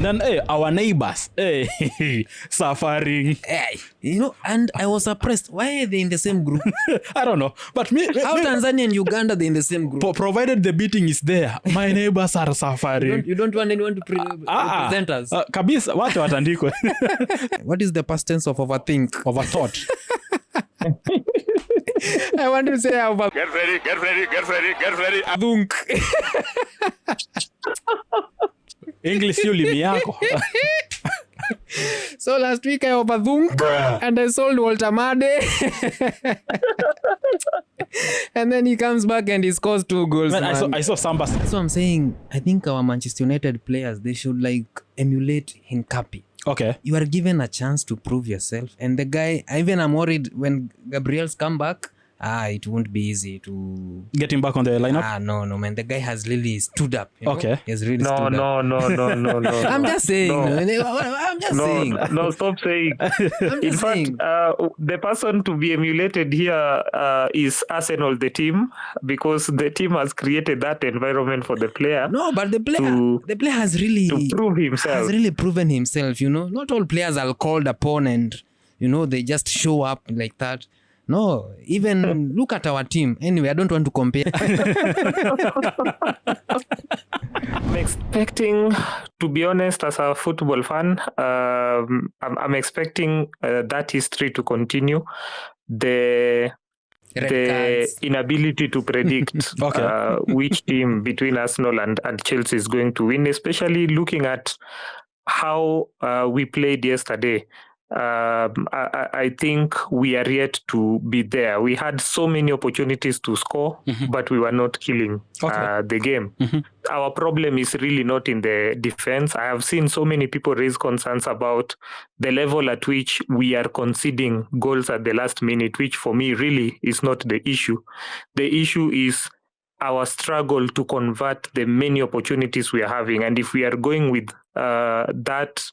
then our neighbors, suffering. Hey, and I was surprised. Why are they in the same group? I don't know. But how Tanzania and Uganda they in the same group? Provided the beating is there, my neighbors are suffering. You don't want anyone to represent us. Kabisa, watu watandikwe. What is the past tense of overthink? Overthought. I want to say Get ready. Adunk. English ulimi yako. So last week I overthunk and I sold Walter Made. And then he comes back and he scores 2 goals. Man, I saw Samba. That's what I'm saying. I think our Manchester United players, they should emulate Hincapi. Okay. You are given a chance to prove yourself. And the guy, even I'm worried when Gabriel's come back, it won't be easy to get him back on the lineup. No, man. The guy has really stood up. Okay. He has really stood up. No. I'm just saying. I'm just saying. No, stop saying. In fact, the person to be emulated here is Arsenal, the team, because the team has created that environment for the player. No, but the player has really to prove himself. Has really proven himself. Not all players are called upon and they just show up like that. No, even look at our team. Anyway, I don't want to compare. I'm expecting, to be honest, as a football fan, I'm expecting that history to continue. The inability to predict which team between Arsenal and Chelsea is going to win, especially looking at how we played yesterday. I think we are yet to be there. We had so many opportunities to score, but we were not killing the game. Our problem is really not in the defense. I have seen so many people raise concerns about the level at which we are conceding goals at the last minute, which for me really is not the issue. The issue is our struggle to convert the many opportunities we are having. And if we are going with that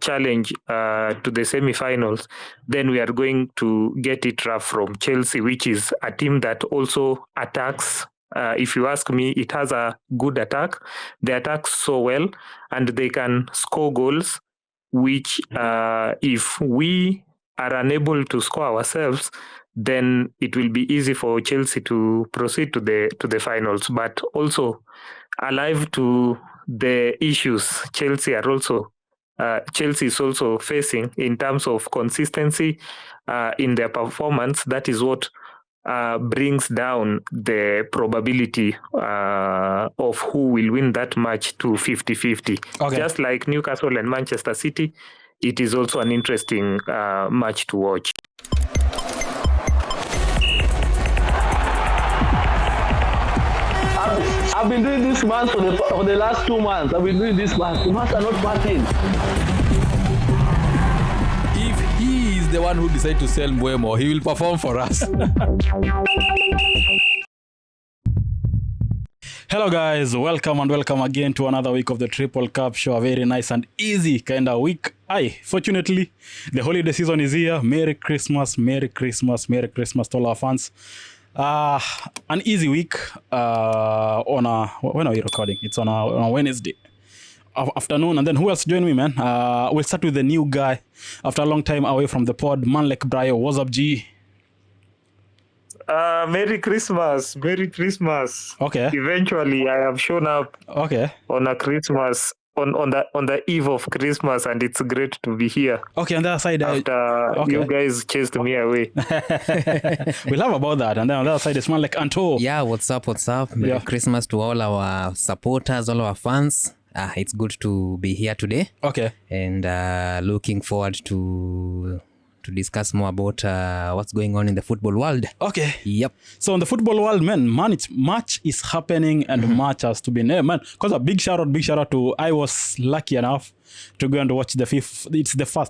challenge to the semi-finals, then we are going to get it rough from Chelsea, which is a team that also attacks. If you ask me, it has a good attack. They attack so well and they can score goals, which if we are unable to score ourselves, then it will be easy for Chelsea to proceed to the finals. But also alive to the issues Chelsea is also facing in terms of consistency in their performance. That is what brings down the probability of who will win that match to 50-50. Okay. Just like Newcastle and Manchester City, it is also an interesting match to watch. I've been doing this month for the last 2 months. I've been doing this month. The months are not working. If he is the one who decided to sell Mbuemo, he will perform for us. Hello guys, welcome again to another week of the Triple Cup Show. A very nice and easy kind of week. Fortunately, the holiday season is here. Merry Christmas to all our fans. An easy week when are we recording? It's on a Wednesday afternoon. And then who else join me, man? We'll start with the new guy after a long time away from the pod, man like Brayo. What's up, G? Merry Christmas. Okay. Eventually I have shown up on a Christmas on the eve of Christmas, and it's great to be here. Okay, on the other side, after you guys chased me away. We love about that. And then on the other side, it's man like Anto. Yeah, what's up? Merry Christmas to all our supporters, all our fans. It's good to be here today. Okay. And looking forward to discuss more about what's going on in the football world. Okay. Yep. So in the football world, man, much is happening and much has to be named, man. Because a big shout out to, I was lucky enough to go and watch the first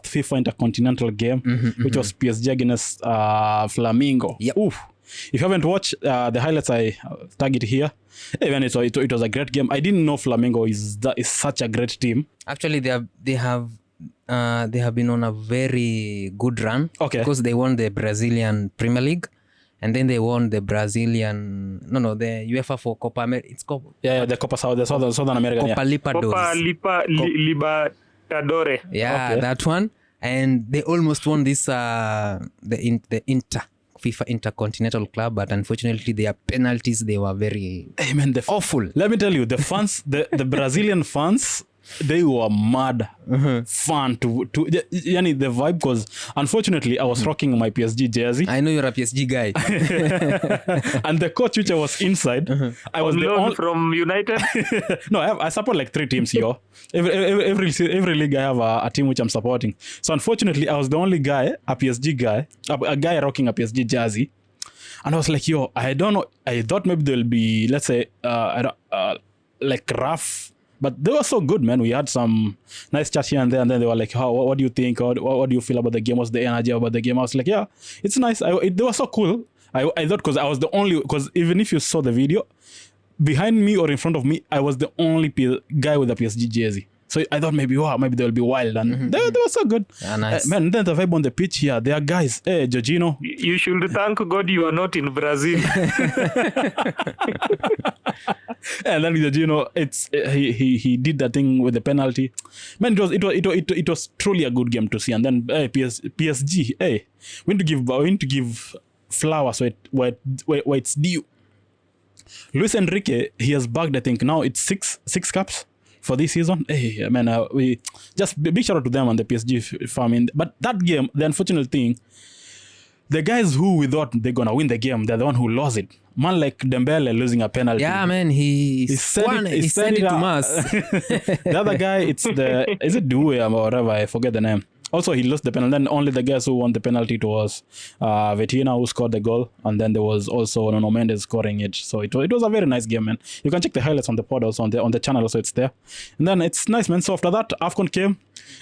FIFA Intercontinental game, which was PSG against Flamengo. Yep. Oof. If you haven't watched the highlights, I tag it here. Even it was a great game. I didn't know Flamengo is such a great team. Actually, they have been on a very good run because they won the Brazilian Premier League, And then they won the Brazilian, the UEFA for Copa America. It's Copa. The Copa Southern America. Copa Libertadores. Yeah, okay. That one. And they almost won this, the FIFA Intercontinental Club, but unfortunately their penalties, they were very awful. Let me tell you, the fans, the Brazilian fans, they were mad fun to the vibe, because unfortunately I was rocking my PSG jersey. I know you're a PSG guy. And the coach which I was inside, I was from United. No, I support like 3 teams here. Every league I have a team which I'm supporting. So unfortunately I was the only guy, a PSG guy, a guy rocking a PSG jersey. And I was like, I don't know, I thought maybe there'll be, let's say, like rough. But they were so good, man. We had some nice chat here and there, and then they were like, what do you think? What do you feel about the game? What's the energy about the game? I was like, yeah, it's nice. They were so cool. I thought, because I was the only, because even if you saw the video, behind me or in front of me, I was the only guy with a PSG jersey. So I thought maybe they'll be wild. And they were so good. Yeah, nice. Man, then the vibe on the pitch here, there are guys. Hey, Jorginho. You should thank God you are not in Brazil. And then Jorginho, he did that thing with the penalty. Man, it was truly a good game to see. And then PSG, we need to give flowers where it's due. Luis Enrique, he has bagged, I think now it's six caps for this season. Hey, man, we just big shout out to them and the PSG farming. But that game, the unfortunate thing, the guys who we thought they're gonna win the game, they're the one who lost it. Man like Dembele losing a penalty. Yeah, man, he sent it to us. The other guy, is it Dewey or whatever? I forget the name. Also, he lost the penalty. Then only the guys who won the penalty, it was Vitina who scored the goal, and then there was also Nuno Mendes scoring it. So it was a very nice game, man. You can check the highlights on the pod also on the channel, so it's there. And then it's nice, man. So after that, AFCON came.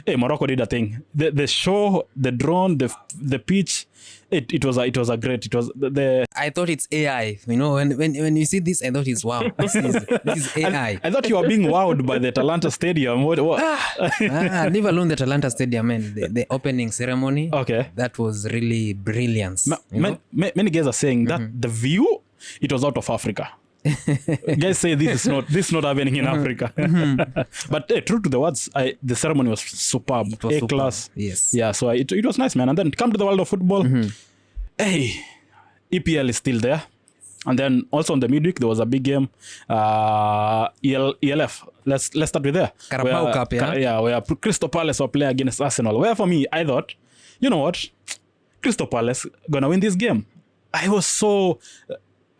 Morocco did a thing. The show, the drone, the pitch. It was a great. It was the. I thought it's AI. When you see this, I thought it's wow. This is AI. I thought you were being wowed by the Atalanta Stadium. What? Leave alone the Atalanta Stadium, man. The opening ceremony. Okay. That was really brilliance. Many guys are saying that the view, it was out of Africa. Guys say this is not happening in Africa. But true to the words, the ceremony was superb. A class. Yes. Yeah, so it was nice, man. And then come to the world of football. EPL is still there. And then also on the midweek there was a big game. ELF. Let's start with there. Carabao Cup, yeah. Where Crystal Palace were playing against Arsenal. Where for me, I thought, you know what? Crystal Palace gonna win this game. I was so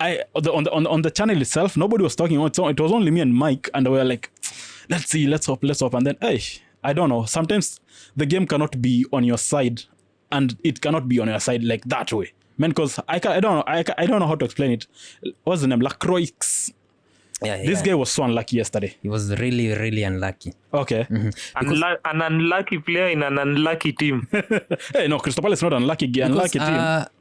on the channel itself, nobody was talking. It was only me and Mike, and we were like, let's see, let's hope. And then, I don't know. Sometimes the game cannot be on your side, and it cannot be on your side like that way, man. Because I don't know how to explain it. What's the name? Lacroix. Yeah. This guy was so unlucky yesterday. He was really, really unlucky. Okay. An unlucky player in an unlucky team. No, Crystal Palace is not unlucky team.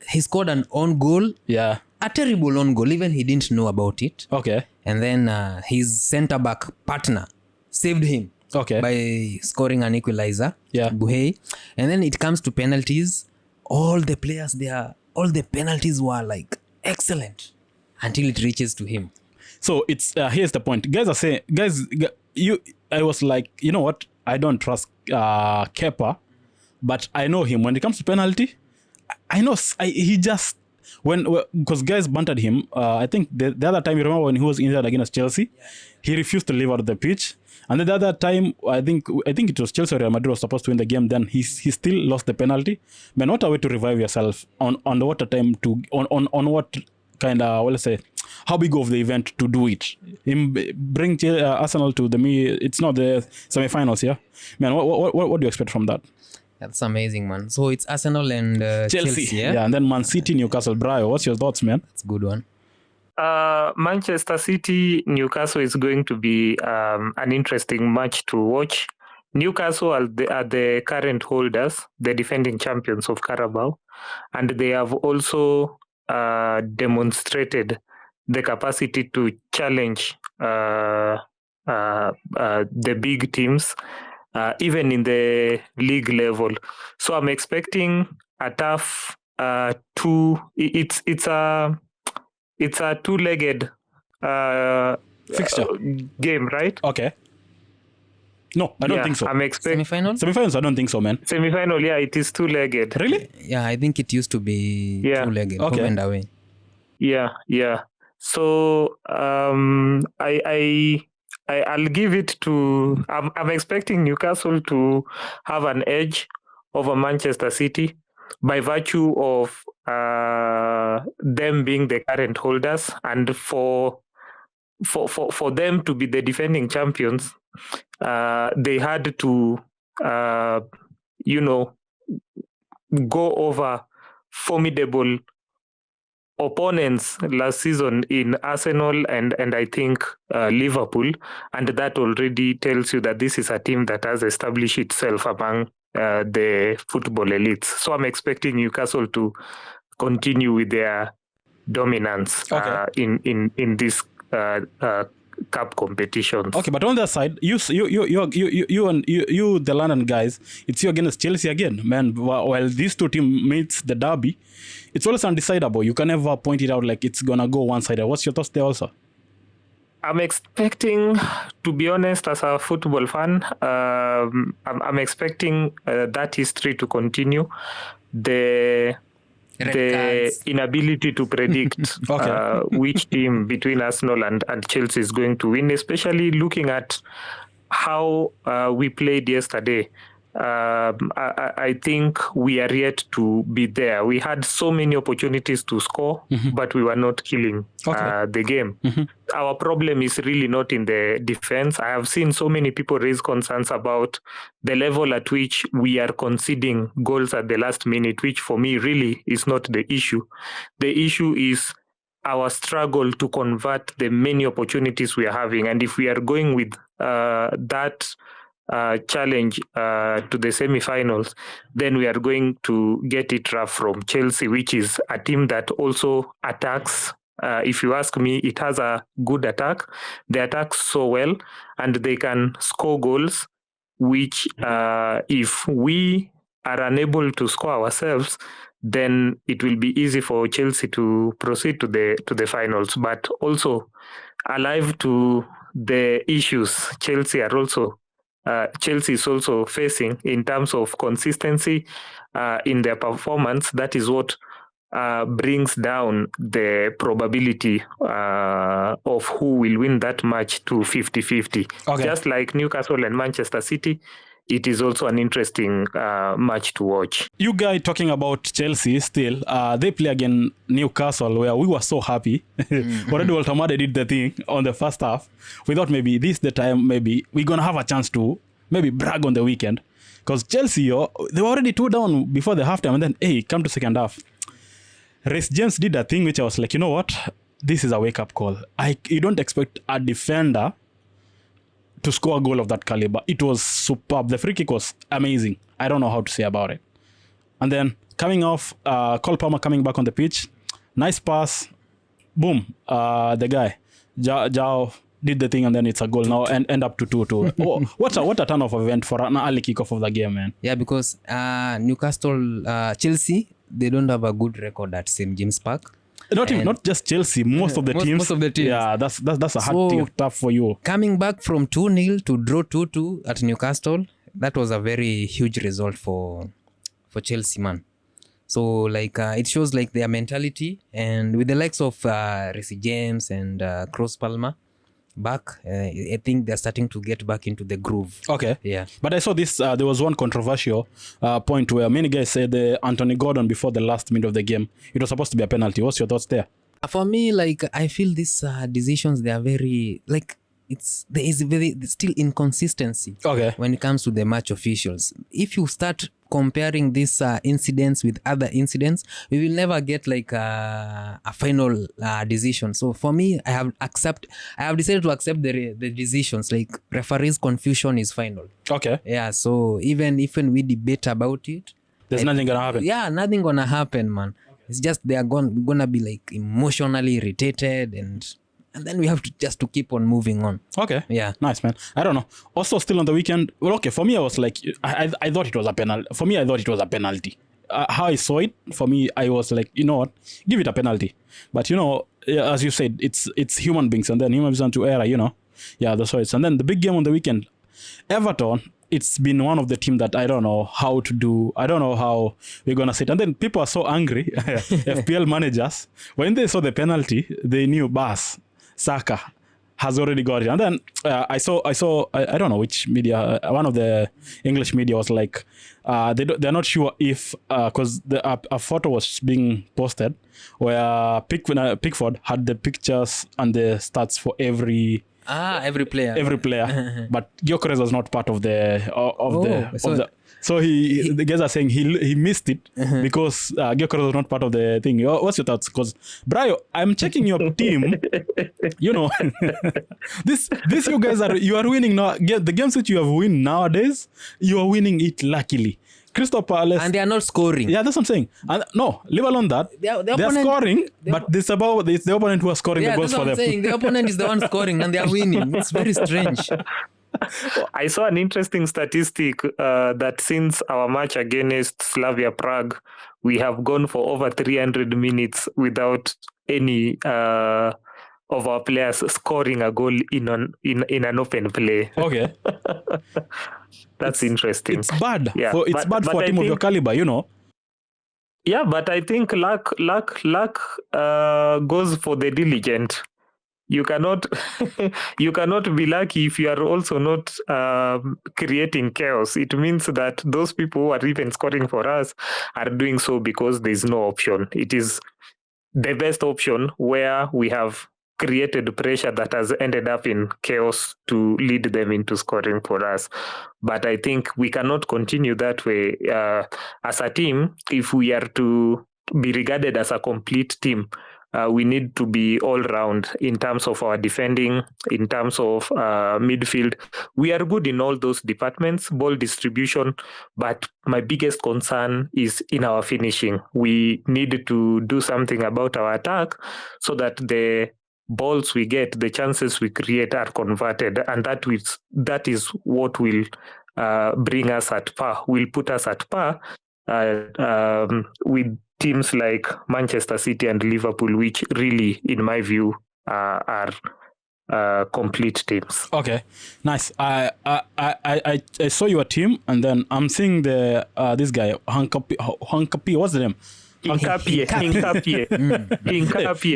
He scored an own goal. Yeah. A terrible own goal. Even he didn't know about it. Okay. And then his centre-back partner saved him. Okay. By scoring an equalizer. Yeah. Buhey. And then it comes to penalties. All the penalties were like excellent until it reaches to him. So it's here's the point. Guys are saying, I was like, you know what? I don't trust Kepa, but I know him when it comes to penalty. I know he just because guys bantered him. I think the other time, you remember when he was injured against Chelsea, he refused to leave out of the pitch. And the other time, I think it was Chelsea or Real Madrid was supposed to win the game. Then he still lost the penalty. Man, what a way to revive yourself on what a time to on what kind of, let's say, how big of the event to do it. Bring Arsenal to it's not the semi-finals, yeah? Man, what do you expect from that? That's amazing, man. So it's Arsenal and Chelsea, yeah? Yeah, and then Man City, Newcastle. Brayo, what's your thoughts, man? That's a good one. Manchester City, Newcastle is going to be an interesting match to watch. Newcastle are the current holders, the defending champions of Carabao, and they have also demonstrated the capacity to challenge the big teams, even in the league level. So I'm expecting a tough it's a two-legged fixture game, right? Okay. No, I don't think so. I'm expecting semifinals. I don't think so, man. Semifinal, yeah, it is two-legged. Really? Yeah, I think it used to be two-legged. Okay. Home and away. Yeah. So I'll give it to. I'm expecting Newcastle to have an edge over Manchester City by virtue of them being the current holders, and for them to be the defending champions, they had to go over formidable opponents last season in Arsenal and I think Liverpool, and that already tells you that this is a team that has established itself among the football elites. So I'm expecting Newcastle to continue with their dominance in this cup competitions. Okay, but on the other side, you and the London guys, it's you against Chelsea again, man. While these two teams meets the derby, it's always undecidable. You can never point it out like it's gonna go one sided. What's your thoughts there also? I'm expecting, to be honest, as a football fan, I'm expecting that history to continue. The inability to predict which team between Arsenal and Chelsea is going to win, especially looking at how we played yesterday. I think we are yet to be there. We had so many opportunities to score, but we were not killing the game. Our problem is really not in the defense. I have seen so many people raise concerns about the level at which we are conceding goals at the last minute, which for me really is not the issue. The issue is our struggle to convert the many opportunities we are having. And if we are going with that challenge to the semi-finals, then we are going to get it rough from Chelsea, which is a team that also attacks. If you ask me, it has a good attack. They attack so well, and they can score goals, which if we are unable to score ourselves, then it will be easy for Chelsea to proceed to the finals. But also alive to the issues Chelsea is also facing in terms of consistency in their performance. That is what brings down the probability of who will win that match to 50-50. Just like Newcastle and Manchester City, it is also an interesting match to watch. You guys talking about Chelsea still, they play against Newcastle, where we were so happy. Already Walter Made did the thing on the first half. We thought maybe this is the time, maybe we're going to have a chance to maybe brag on the weekend. Because Chelsea, they were already 2 down before the halftime, and then, come to second half. Reece James did a thing which I was like, you know what? This is a wake-up call. You don't expect a defender to score a goal of that caliber. It was superb. The free kick was amazing. I don't know how to say about it. And then coming off, Cole Palmer coming back on the pitch. Nice pass. Boom. The guy, Jao, did the thing, and then it's a goal now and end up to 2-2. What a turn of event for an early kickoff of the game, man. Yeah, because Newcastle, Chelsea, they don't have a good record at St. James Park. Not just Chelsea, most of the teams. Most of the teams. Yeah, that's a hard thing, tough for you. Coming back from 2-0 to draw 2-2 at Newcastle, that was a very huge result for Chelsea, man. So it shows their mentality, and with the likes of Reece James and Kroos Palmer back, I think they're starting to get back into the groove. Okay. Yeah. But I saw this, there was one controversial point where many guys said Anthony Gordon before the last minute of the game, it was supposed to be a penalty. What's your thoughts there? For me, I feel these decisions, they are very, there is very still inconsistency when it comes to the match officials. If you start comparing these incidents with other incidents, we will never get a final decision. So for me, I have decided to accept the decisions. Referees' confusion is final. Okay. Yeah. So even if we debate about it, there's nothing gonna happen. Yeah, nothing gonna happen, man. It's just they are gonna be emotionally irritated, and then we have to keep on moving on. Okay. Yeah. Nice, man. I don't know. Also, still on the weekend. Well, okay. For me, I was like, I thought it was a penalty. For me, I thought it was a penalty. how I saw it, for me, I was like, you know what, give it a penalty. But, as you said, it's human beings, and then human beings to error, Yeah, that's why it's. And then the big game on the weekend, Everton, it's been one of the team that I don't know how to do. I don't know how we're going to sit. And then people are so angry, FPL managers, when they saw the penalty, they knew Saka has already got it. And then I saw I don't know which media, one of the English media was like, they're not sure if, because a photo was being posted where Pickford had the pictures and the stats for every player. But Gyökeres was not part of so the guys are saying he missed it because Gyökeres was not part of the thing. What's your thoughts? Because Brayo, I'm checking your team. This you guys you are winning now. The games that you have win nowadays, you are winning it luckily. Crystal Palace, and they are not scoring. Yeah, that's what I'm saying. And no, leave alone that they are scoring, but it's the opponent who are scoring the goals for them. That's what I'm saying. The opponent is the one scoring, and they are winning. It's very strange. I saw an interesting statistic that since our match against Slavia Prague, we have gone for over 300 minutes without any of our players scoring a goal in an open play. Okay. That's interesting. It's bad. Yeah. It's bad for a team of your caliber, Yeah, but I think luck goes for the diligent. You cannot be lucky if you are also not creating chaos. It means that those people who are even scoring for us are doing so because there is no option. It is the best option where we have created pressure that has ended up in chaos to lead them into scoring for us. But I think we cannot continue that way as a team. If we are to be regarded as a complete team, we need to be all round in terms of our defending, in terms of midfield. We are good in all those departments, ball distribution, but my biggest concern is in our finishing. We need to do something about our attack so that the balls we get, the chances we create are converted, and that is what will bring us at par, will put us at par with teams like Manchester City and Liverpool, which really, in my view, are complete teams. Okay, nice. I saw your team, and then I'm seeing this guy Hankapi. What's the name? Hinkapie.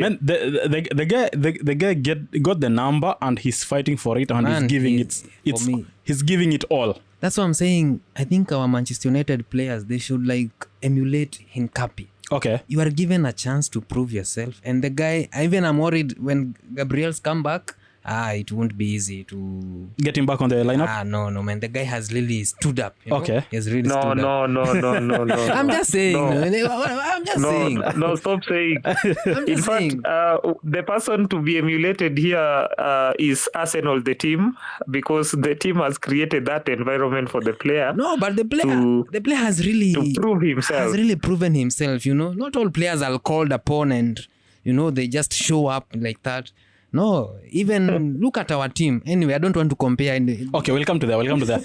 Man, the guy got the number, and he's fighting for it, and he's giving it all. That's what I'm saying. I think our Manchester United players, they should emulate Hinkapie. Okay. You are given a chance to prove yourself. And the guy, even I'm worried when Gabriel's come back, it won't be easy to get him back on the lineup. No, man. The guy has really stood up. Okay. He has really stood up. No. I'm just saying. I'm just saying. No, stop saying. In fact, the person to be emulated here is Arsenal, the team, because the team has created that environment for the player. No, but the player has really to prove himself. Has really proven himself. Not all players are called upon, and they just show up like that. No, even look at our team. Anyway, I don't want to compare. Okay, we'll come to that.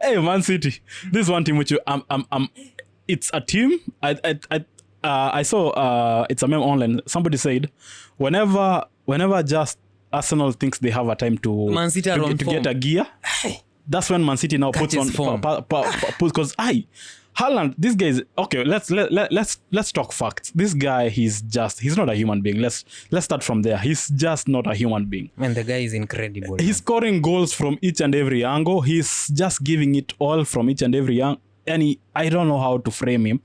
Hey, Man City. This is one team which it's a team. I saw it's a meme online. Somebody said, whenever just Arsenal thinks they have a time to get a gear, that's when Man City now puts on form. Because Haaland, this guy is okay. Let's talk facts. This guy, he's not a human being. Let's start from there. He's just not a human being. Man, the guy is incredible. He's scoring goals from each and every angle. He's just giving it all from each and every angle. And I don't know how to frame him.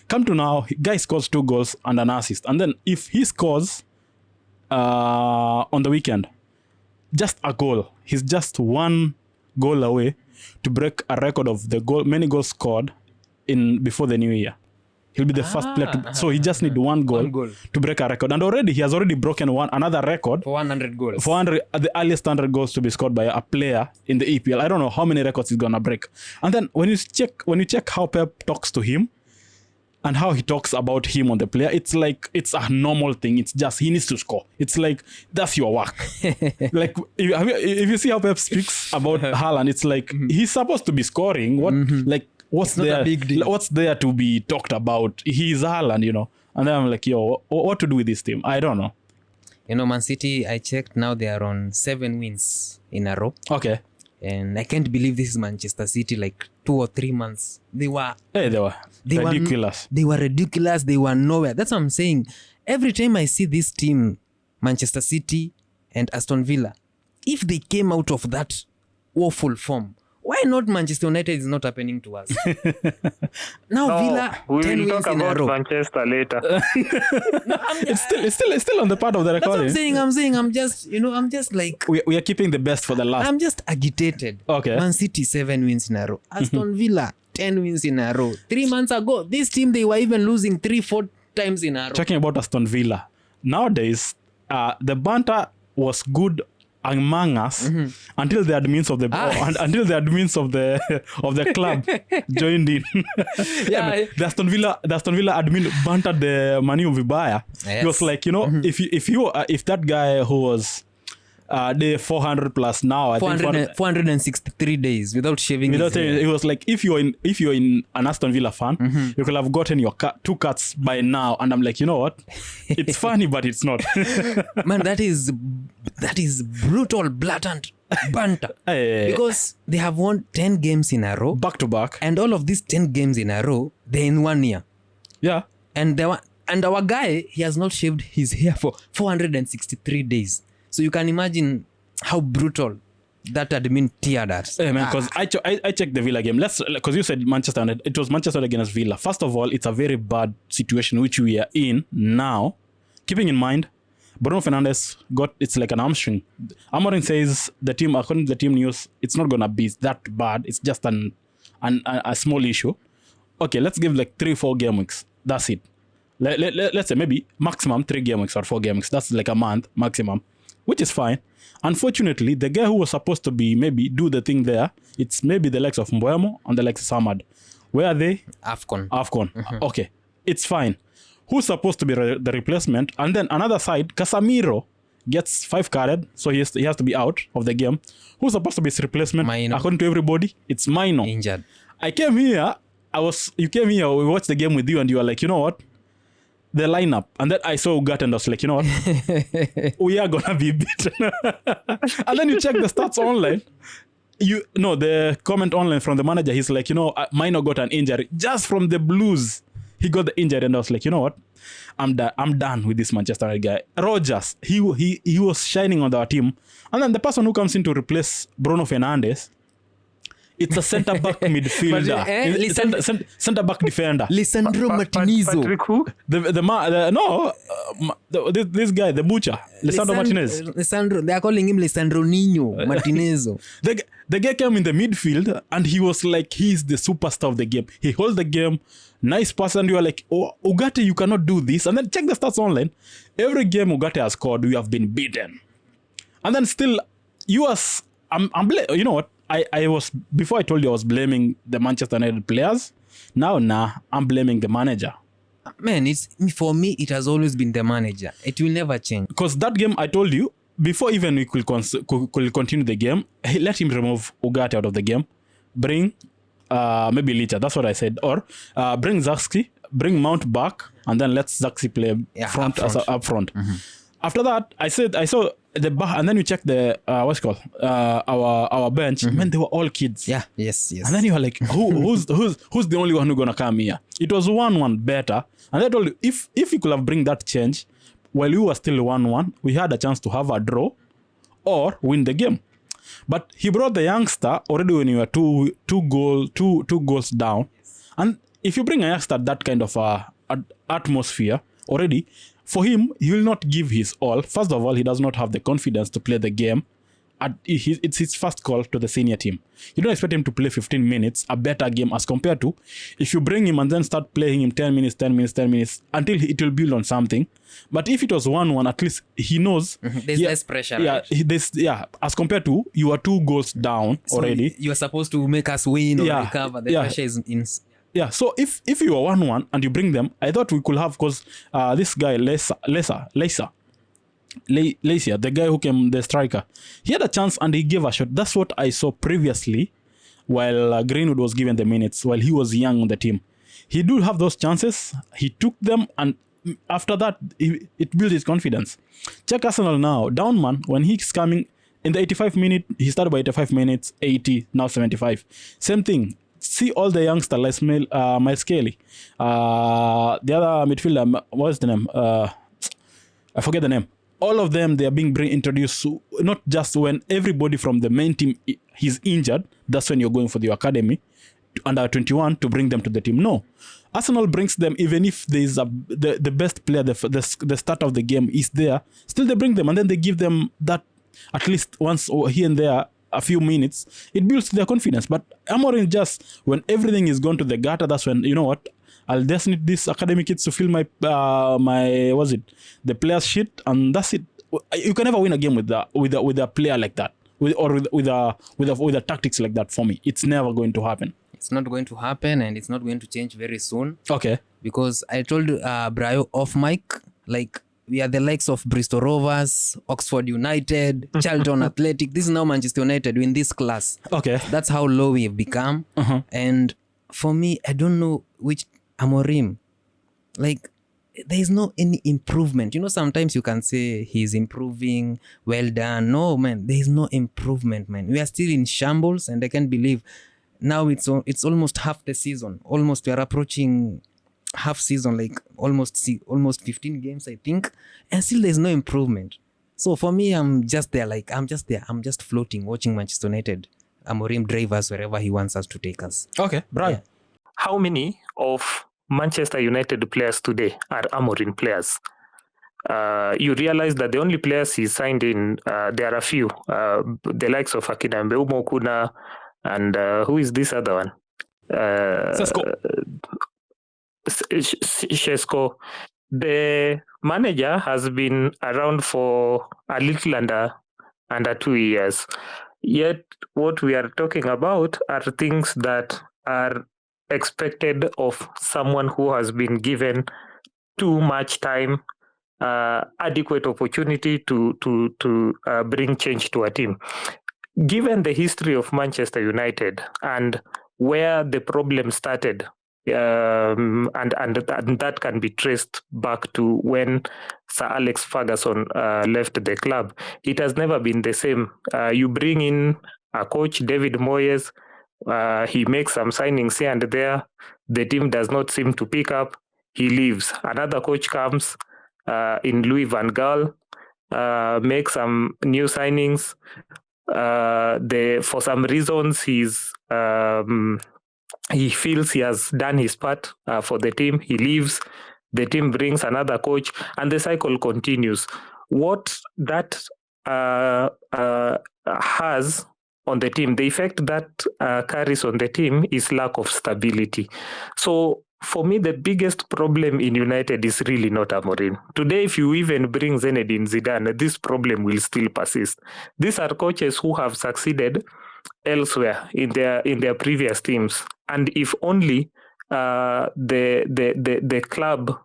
Come to now, guy scores 2 goals and an assist. And then if he scores on the weekend, just a goal, he's just 1 goal away to break a record of many goals scored before the new year. He'll be the first player so he just need one goal to break a record, and he has already broken another record for 100 goals. The earliest 100 goals to be scored by a player in the EPL. I don't know how many records he's gonna break. And then when you check how Pep talks to him, and how he talks about him on the player, it's like it's a normal thing. It's just he needs to score. It's like that's your work. Like if you see how Pep speaks about Haaland, it's like he's supposed to be scoring. What like what's there? What's there to be talked about? He's Haaland, you know. And then I'm like, yo, what to do with this team? I don't know. You know, Man City, I checked now they are on 7 wins in a row. Okay. And I can't believe this is Manchester City, like 2 or 3 months. They were ridiculous. They were ridiculous. They were nowhere. That's what I'm saying. Every time I see this team, Manchester City and Aston Villa, if they came out of that awful form, why not Manchester United is not happening to us? Now Villa, we 10 will wins talk in a about row. Manchester later. It's still on the part of the recording. That's what I'm saying. I'm just like... We are keeping the best for the last. I'm just agitated. Okay. Man City, 7 wins in a row. Aston Villa, 10 wins in a row. 3 months ago, this team, they were even losing 3-4 times in a row. Talking about Aston Villa. Nowadays, the banter was good among us until the admins of the until the admins of the club joined in. The Aston Villa admin bantered the Manu Vibaya. Yes. He was like, you know, if that guy who was the 400 plus now, I think 463 days without shaving his hair. It was like if you're in an Aston Villa fan, you could have gotten your 2 cuts by now. And I'm like, you know what? It's funny, but it's not. Man, that is brutal, blatant banter. Because they have won 10 games in a row, back to back, and all of these 10 games in a row, they're in 1 year. Yeah, and our guy, he has not shaved his hair for 463 days. So you can imagine how brutal that admin teared us. Hey man, because I checked the Villa game. Because you said Manchester United. It was Manchester against Villa. First of all, it's a very bad situation which we are in now. Keeping in mind, Bruno Fernandes it's like an hamstring. Amorim says the team, according to the team news, it's not gonna be that bad. It's just a small issue. Okay, let's give like 3-4 game weeks. That's it. Let's say maybe maximum 3 game weeks or 4 game weeks. That's like a month maximum, which is fine. Unfortunately, the guy who was supposed to be maybe do the thing there, it's maybe the likes of Mbeumo and the likes of Samad. Where are they? AFCON. Okay, it's fine. Who's supposed to be the replacement? And then another side, Casemiro gets 5 carded, so he has to be out of the game. Who's supposed to be his replacement? Maino. According to everybody, it's Maino. Injured. I came here. You came here. We watched the game with you, and you were like, you know what? The lineup, and then I saw Ugarte and I was like, you know what? We are gonna be beaten. And then you check the stats online. The comment online from the manager, he's like, you know, Maino got an injury just from the Blues. He got the injury, and I was like, you know what? I'm done with this Manchester United guy. Rodgers, he was shining on our team, and then the person who comes in to replace Bruno Fernandes, it's a centre-back midfielder. Centre-back defender. Lisandro Martinez. Patrick who? This guy, the butcher. Lisandro Martinez. They are calling him Lisandro Nino Martinez. The guy came in the midfield and he was like, he's the superstar of the game. He holds the game. Nice pass, and you are like, oh, Ugarte, you cannot do this. And then check the stats online. Every game Ugarte has scored, we have been beaten. And then still, you know what? I was, before I told you I was blaming the Manchester United players. Now, I'm blaming the manager. Man, for me, it has always been the manager. It will never change. Because that game, I told you, before even we could continue the game, let him remove Ugarte out of the game. Bring maybe Licha, that's what I said. Or bring Zaxi, bring Mount back, and then let Zaxi play up front. Mm-hmm. After that, I saw the bar, and then we checked the what's it called our bench. Mm-hmm. Man, they were all kids. Yeah, yes. And then you were like, who's the only one who's gonna come here? It was 1-1 better. And I told you, if you could have bring that change, while we were still 1-1, we had a chance to have a draw or win the game. But he brought the youngster already when you were two goals down. And if you bring a youngster that kind of atmosphere already, for him, he will not give his all. First of all, he does not have the confidence to play the game. It's his first call to the senior team. You don't expect him to play 15 minutes, a better game as compared to if you bring him and then start playing him 10 minutes, until it will build on something. But if it was 1-1, at least he knows. There's less pressure. Yeah, right? As compared to you are 2 goals down already. You are supposed to make us win or recover. The pressure is in. Yeah, so if you are 1-1 and you bring them, I thought we could have, because this guy Lacer, the guy who came, the striker, he had a chance and he gave a shot. That's what I saw previously while Greenwood was given the minutes, while he was young on the team. He do have those chances. He took them, and after that, it built his confidence. Check Arsenal now, down man, when he's coming in the 85 minute, he started by 85 minutes, 80, now 75. Same thing. See all the youngsters like Miles Kelly. The other midfielder, what's the name? I forget the name. All of them, they are being introduced, not just when everybody from the main team is injured, that's when you're going for the academy, under 21, to bring them to the team. No. Arsenal brings them, even if there is the best player, the start of the game is there, still they bring them, and then they give them that at least once or here and there, a few minutes. It builds their confidence. But Amorim, just when everything is gone to the gutter, that's when, you know what, I'll just need these academy kids to fill my the players shit, and that's it. You can never win a game with a player like that, with a tactics like that. For me, it's never going to happen. It's not going to happen, and it's not going to change very soon. Okay. Because I told Brayo off mic, like, we are the likes of Bristol Rovers, Oxford United, Charlton Athletic. This is now Manchester United in this class. Okay. That's how low we've become. And for me, I don't know which Amorim, like, there is no any improvement. You know, sometimes you can say he's improving, well done. No, man, there is no improvement, man. We are still in shambles, and I can't believe now it's almost half the season. Almost we are approaching half season, like almost 15 games, I think, and still there's no improvement. So for me, I'm just there, I'm just floating, watching Manchester United, Amorim drive us wherever he wants us to take us. Okay, Brian. Yeah. How many of Manchester United players today are Amorim players? You realize that the only players he signed in, there are a few, the likes of Akina Mbeumo Kuna, and who is this other one? Shesko. The manager has been around for a little under 2 years. Yet what we are talking about are things that are expected of someone who has been given too much time, adequate opportunity to bring change to a team. Given the history of Manchester United and where the problem started, and that can be traced back to when Sir Alex Ferguson left the club. It has never been the same. You bring in a coach, David Moyes, he makes some signings here and there. The team does not seem to pick up. He leaves. Another coach comes in Louis van Gaal, makes some new signings. For some reasons, he feels he has done his part for the team. He leaves. The team brings another coach, and the cycle continues. What that has on the team, the effect that carries on the team is lack of stability. So for me, the biggest problem in United is really not Amorim. Today, if you even bring Zinedine Zidane, this problem will still persist. These are coaches who have succeeded elsewhere in their previous teams, and if only the club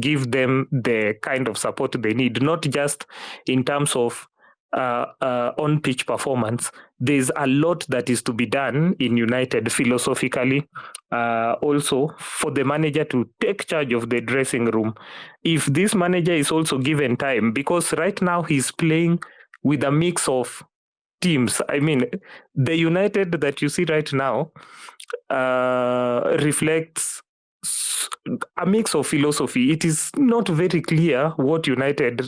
give them the kind of support they need, not just in terms of on-pitch performance. There's a lot that is to be done in United philosophically, also for the manager to take charge of the dressing room. If this manager is also given time, because right now he's playing with a mix of teams. I mean, the United that you see right now reflects a mix of philosophy. It is not very clear what United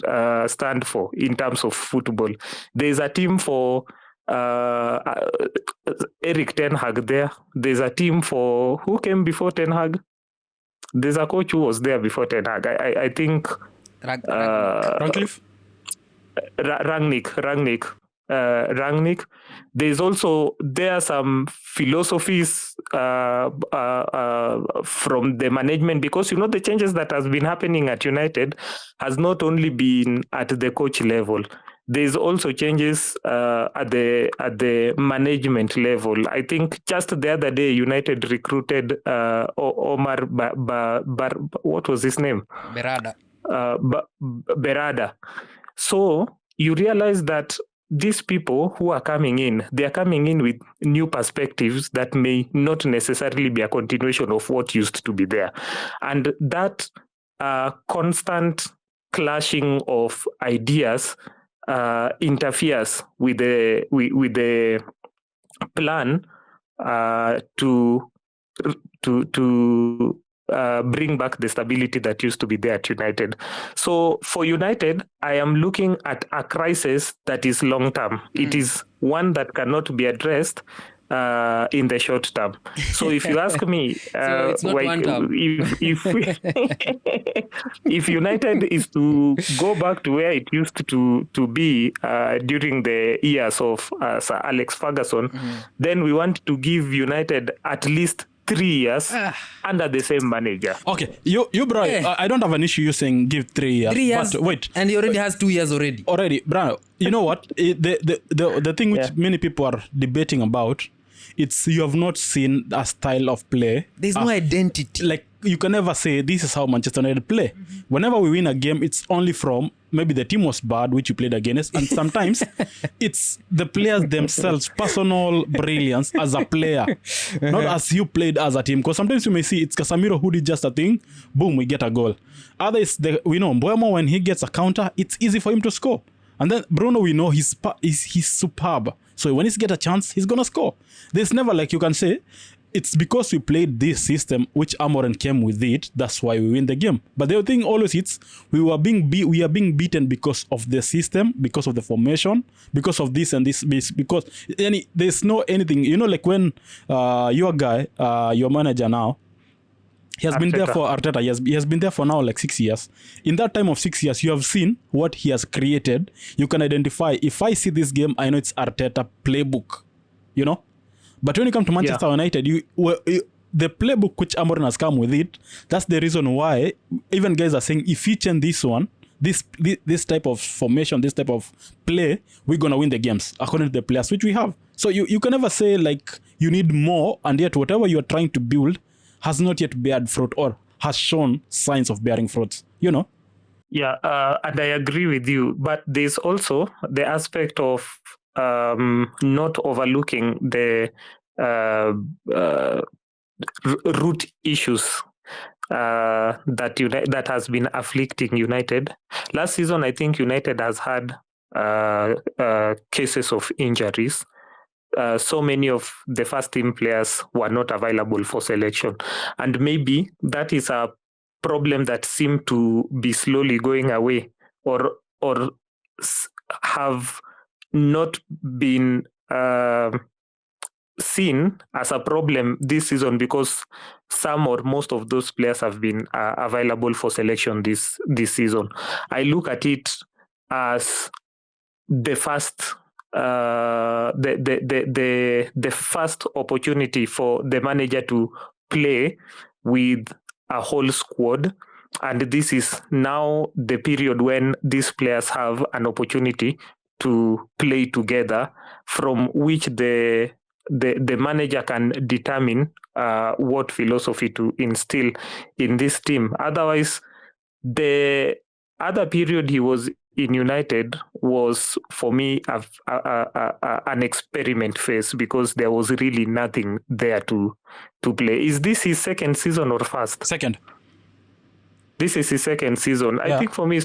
stand for in terms of football. There's a team for Eric Ten Hag there. There's a team for who came before Ten Hag. There's a coach who was there before Ten Hag. I think Rangnick. Rangnick. There are some philosophies from the management, because the changes that has been happening at United has not only been at the coach level. there's also changes at the management level. I think just the other day, United recruited Omar what was his name? Berada. Berada. So you realize that these people who are coming in, they are coming in with new perspectives that may not necessarily be a continuation of what used to be there. And that constant clashing of ideas interferes with the plan to bring back the stability that used to be there at United. So for United, I am looking at a crisis that is long term. It is one that cannot be addressed in the short term. So if you ask me, so it's not one term. if United is to go back to where it used to be during the years of Sir Alex Ferguson, then we want to give United at least 3 years under the same manager. Okay, you Brayo, I don't have an issue you saying give 3 years. 3 years, but wait, and he already has 2 years already. Brayo, you know what? The thing which many people are debating about, it's you have not seen a style of play. There's no identity. Like you can never say this is how Manchester United play. Whenever we win a game, it's only from maybe the team was bad which you played against, and sometimes it's the players themselves, personal brilliance as a player, not as you played as a team. Because sometimes you may see it's Casemiro who did just a thing, boom, we get a goal. Others, we know Mbeumo, when he gets a counter, it's easy for him to score. And then Bruno, we know he's superb. So when he's get a chance, he's gonna score. There's never like you can say it's because we played this system which Amorim came with it. That's why we win the game. But the thing always is we are being beaten because of the system, because of the formation, because of this and this. Because there's no anything. You know, like when your guy, your manager now, he has been there for Arteta. He has been there for now like 6 years. In that time of 6 years, you have seen what he has created. You can identify, if I see this game, I know it's Arteta playbook, you know? But when you come to Manchester United, the playbook which Amorim has come with it, that's the reason why even guys are saying, if you change this one, this type of formation, this type of play, we're going to win the games according to the players which we have. So you can never say like you need more, and yet whatever you are trying to build has not yet beared fruit or has shown signs of bearing fruits, you know? Yeah, and I agree with you. But there's also the aspect of not overlooking the root issues that has been afflicting United. Last season, I think United has had cases of injuries. So many of the first team players were not available for selection. And maybe that is a problem that seemed to be slowly going away or have not been seen as a problem this season because some or most of those players have been available for selection this season. I look at it as the first the first opportunity for the manager to play with a whole squad, and this is now the period when these players have an opportunity to play together, from which the manager can determine what philosophy to instill in this team. Otherwise, the other period he was in United was, for me, an experiment phase because there was really nothing there to play. Is this his second season or first? Second. This is his second season. I think for me,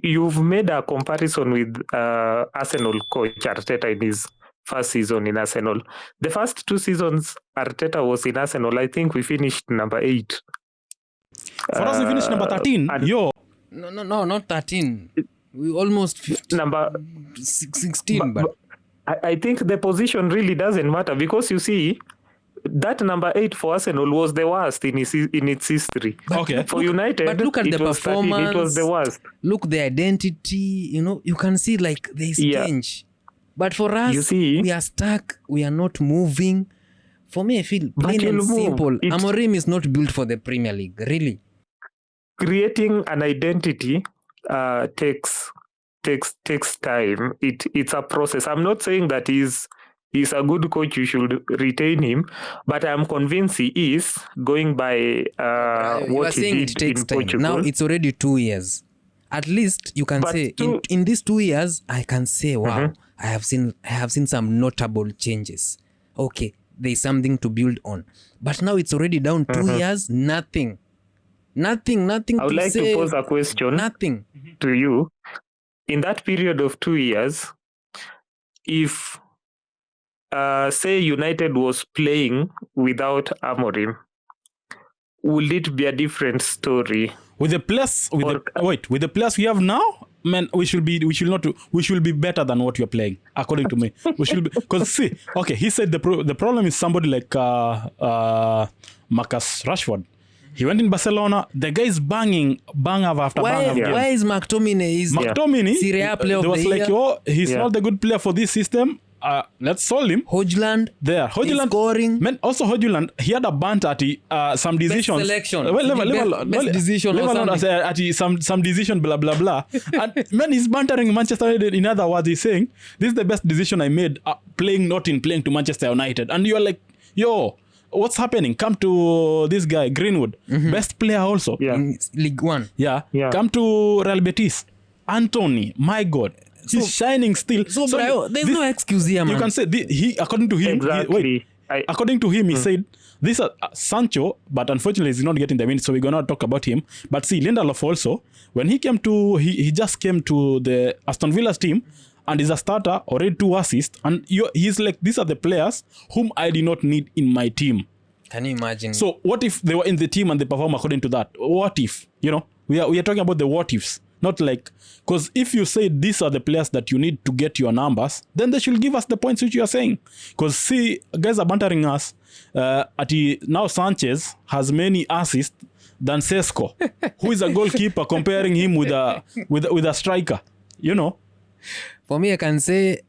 you've made a comparison with Arsenal coach Arteta in his first season in Arsenal. The first 2 seasons Arteta was in Arsenal, I think we finished number 8. For us, we finished number 13. No, not 13. We almost 15, number 16. But I think the position really doesn't matter because you see, that number 8 for Arsenal was the worst in its history. Okay. For United, but look at the performance. 13, it was the worst. Look, the identity. You know, you can see like there's change. But for us, we are stuck. We are not moving. For me, I feel plain and simple. Amorim is not built for the Premier League. Really. Creating an identity takes takes time. It's a process. I'm not saying that he's a good coach, you should retain him, but I'm convinced he is, going by what he did in Portugal. Now it's already 2 years. At least you can say in these 2 years, I can say, wow, I have seen some notable changes. Okay, there's something to build on. But now it's already down 2 years, nothing I would like to pose a question to you. In that period of 2 years, if say United was playing without Amorim, will it be a different story? With the players we have now, man, we should be better than what you're playing, according to me. We should be, because see, okay, he said the problem is somebody like Marcus Rashford. He went in Barcelona. The guy is bang after bang. Why is McTominay? McTominay, Serie A player of the year. He's not the good player for this system. Let's solve him. Haaland scoring. Man, also Haaland, he had a bant at some decisions. Best selection. Best decision or something. At some decision, blah, blah, blah. And man, he's bantering Manchester United. In other words, he's saying, this is the best decision I made, playing to Manchester United. And you're like, yo, what's happening? Come to this guy, Greenwood. Best player also. In League One. Yeah. Come to Real Betis. Anthony, my God. He's shining still. So Brayo, there's no excuse here, man. You can say, according to him, according to him, he said, this is Sancho, but unfortunately he's not getting the minutes, so we're going to talk about him. But see, Lindelof also, when he came to, he just came to the Aston Villa's team, and is a starter, already 2 assists, and he's like, these are the players whom I did not need in my team. Can you imagine? So what if they were in the team and they perform according to that? What if? You know, we are talking about the what ifs. Not like, because if you say these are the players that you need to get your numbers, then they should give us the points which you are saying. Because see, guys are bantering us. Now Sanchez has many assists than Sesko, who is a goalkeeper, comparing him with a striker. You know. For me, I can say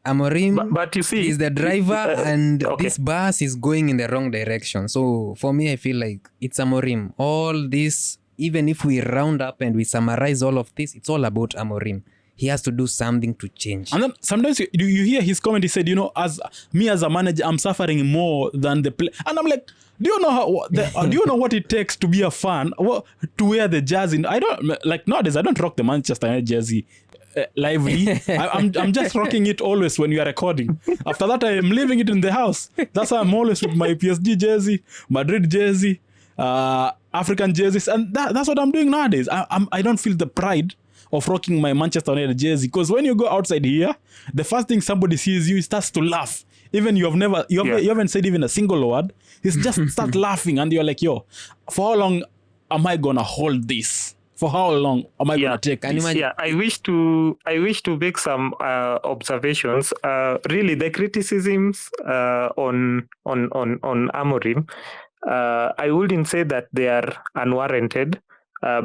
Amorim, but you see, is the driver, and this bus is going in the wrong direction. So for me, I feel like it's Amorim. All this. Even if we round up and we summarize all of this, it's all about Amorim. He has to do something to change. And then sometimes you hear his comment, he said, as a manager, I'm suffering more than the play. And I'm like, do you know what it takes to be a fan, to wear the jersey? I don't, like nowadays, I don't rock the Manchester United jersey lively. I'm just rocking it always when you are recording. After that, I am leaving it in the house. That's why I'm always with my PSG jersey, Madrid jersey, African jerseys, and that's what I'm doing nowadays. I don't feel the pride of rocking my Manchester United jersey, because when you go outside here, the first thing somebody sees you starts to laugh. Even you haven't said even a single word. He's just start laughing, and you're like, yo, for how long am I gonna hold this? For how long am I gonna take this? Yeah, I wish to make some observations. Really, the criticisms on Amorim. I wouldn't say that they are unwarranted,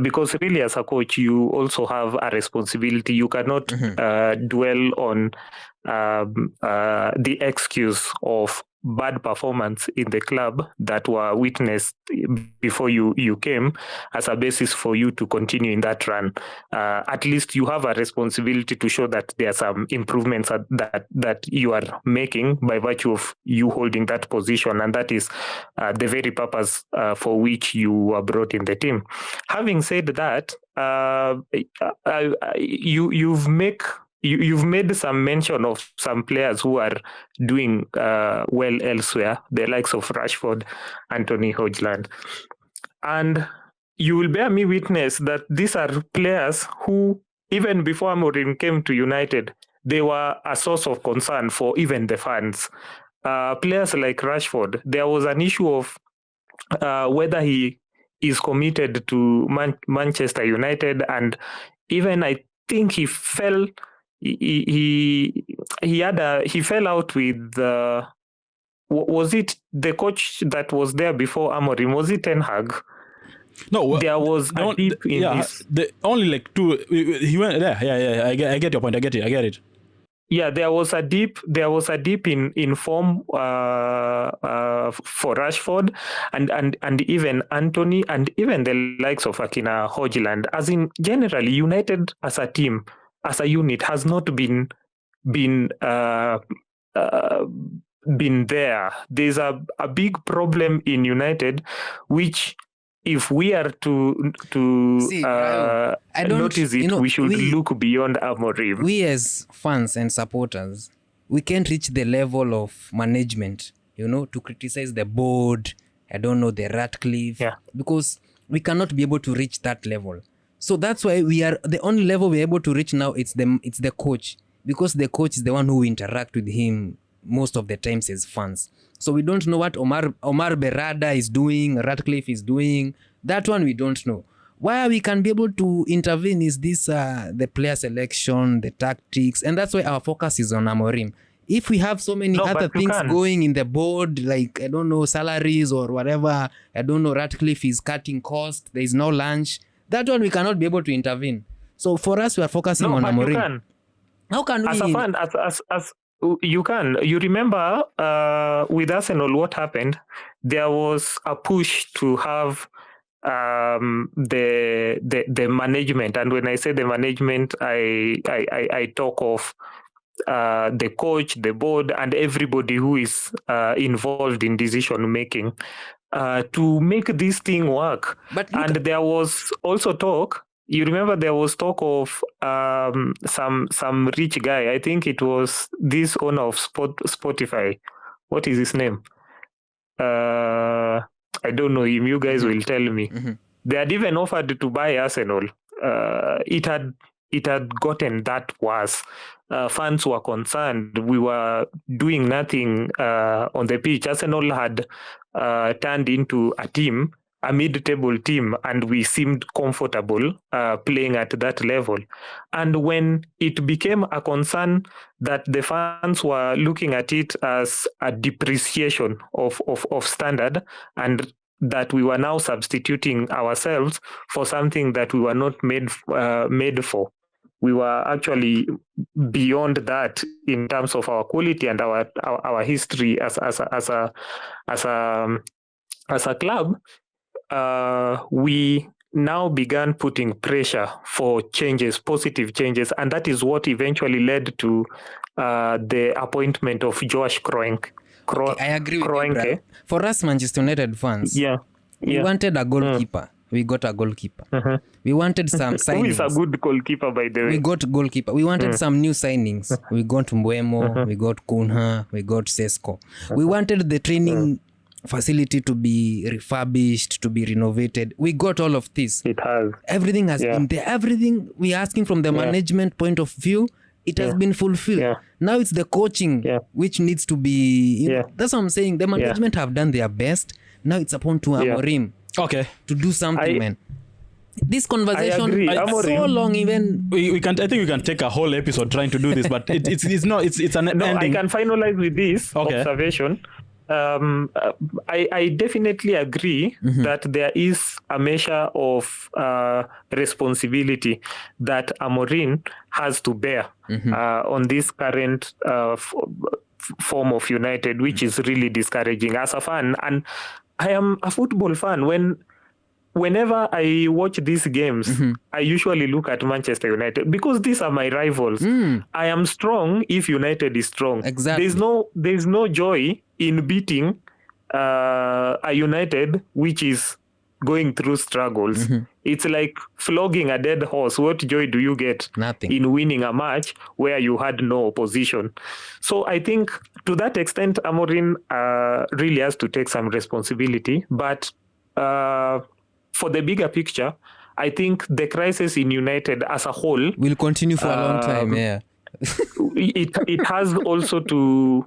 because really as a coach, you also have a responsibility. You cannot dwell on the excuse of bad performance in the club that were witnessed before you came as a basis for you to continue in that run. At least you have a responsibility to show that there are some improvements that you are making by virtue of you holding that position, and that is the very purpose for which you were brought in the team. Having said that, You've made some mention of some players who are doing well elsewhere, the likes of Rashford, Anthony, Haaland. And you will bear me witness that these are players who, even before Amorim came to United, they were a source of concern for even the fans. Players like Rashford, there was an issue of whether he is committed to Manchester United, and even I think he fell... He fell out with was it the coach that was there before Amorim? Was it Ten Hag? No, there was a dip in this. Only like 2. He went there. Yeah. I get your point. I get it. Yeah, there was a dip. There was a dip in form for Rashford and even Anthony, and even the likes of Haaland. As in, generally, United as a team, as a unit has not been there. There's a big problem in United, which if we are to notice it, we should look beyond Amorim. We as fans and supporters, we can't reach the level of management, to criticize the board, the Ratcliffe, because we cannot be able to reach that level. So that's why we are the only level we're able to reach now. It's the coach, because the coach is the one who interact with him most of the times as fans. So we don't know what Omar Berrada is doing, Ratcliffe is doing. That one we don't know. Why we can be able to intervene is this the player selection, the tactics, and that's why our focus is on Amorim. If we have so many other things going in the board, like, salaries or whatever, Ratcliffe is cutting cost, there is no lunch, that one we cannot be able to intervene. So for us, we are focusing on Amorim. How can we? As a fan, as you can. You remember with Arsenal, what happened? There was a push to have the management, and when I say the management, I talk of the coach, the board, and everybody who is involved in decision making to make this thing work. And there was also talk. You remember there was talk of some rich guy. I think it was this owner of Spotify. What is his name? I don't know him. You guys will tell me. Mm-hmm. They had even offered to buy Arsenal. It had gotten that worse. Fans were concerned. We were doing nothing on the pitch. Arsenal had turned into a mid-table team, and we seemed comfortable playing at that level. And when it became a concern that the fans were looking at it as a depreciation of standard, and that we were now substituting ourselves for something that we were not made for. We were actually beyond that in terms of our quality and our history as a club. We now began putting pressure for changes, positive changes, and that is what eventually led to the appointment of Josh Kroenke. I agree with you, bro. For us Manchester United fans, we wanted a goalkeeper. We got a goalkeeper. Uh-huh. We wanted some signings. Who is a good goalkeeper, by the way? We got goalkeeper. We wanted some new signings. We got Mbeumo, we got Cunha, we got Sesko. We wanted the training facility to be refurbished, to be renovated. We got all of this. It has. Everything has been there. Everything we are asking from the management point of view, it has been fulfilled. Yeah. Now it's the coaching which needs to be... That's what I'm saying. The management have done their best. Now it's upon to Amorim to do something, man. This conversation is so long. Even we can. I think we can take a whole episode trying to do this, but it's an ending. I can finalize with this observation. I definitely agree that there is a measure of responsibility that Amorim has to bear on this current form of United, which is really discouraging as a fan. And I am a football fan. Whenever I watch these games, I usually look at Manchester United because these are my rivals. I am strong if United is strong. Exactly. There's no joy in beating a United which is going through struggles. It's like flogging a dead horse. What joy do you get? Nothing. In winning a match where you had no opposition? So I think to that extent, Amorim really has to take some responsibility. But for the bigger picture, I think the crisis in United as a whole will continue for a long time. It has also to...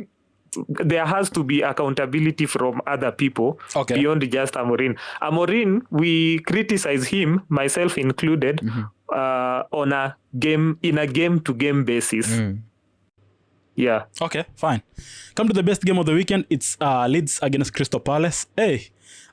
There has to be accountability from other people beyond just Amorim. Amorim, we criticize him, myself included, on a game-to-game basis. Yeah. Okay, fine. Come to the best game of the weekend. It's Leeds against Crystal Palace. Hey,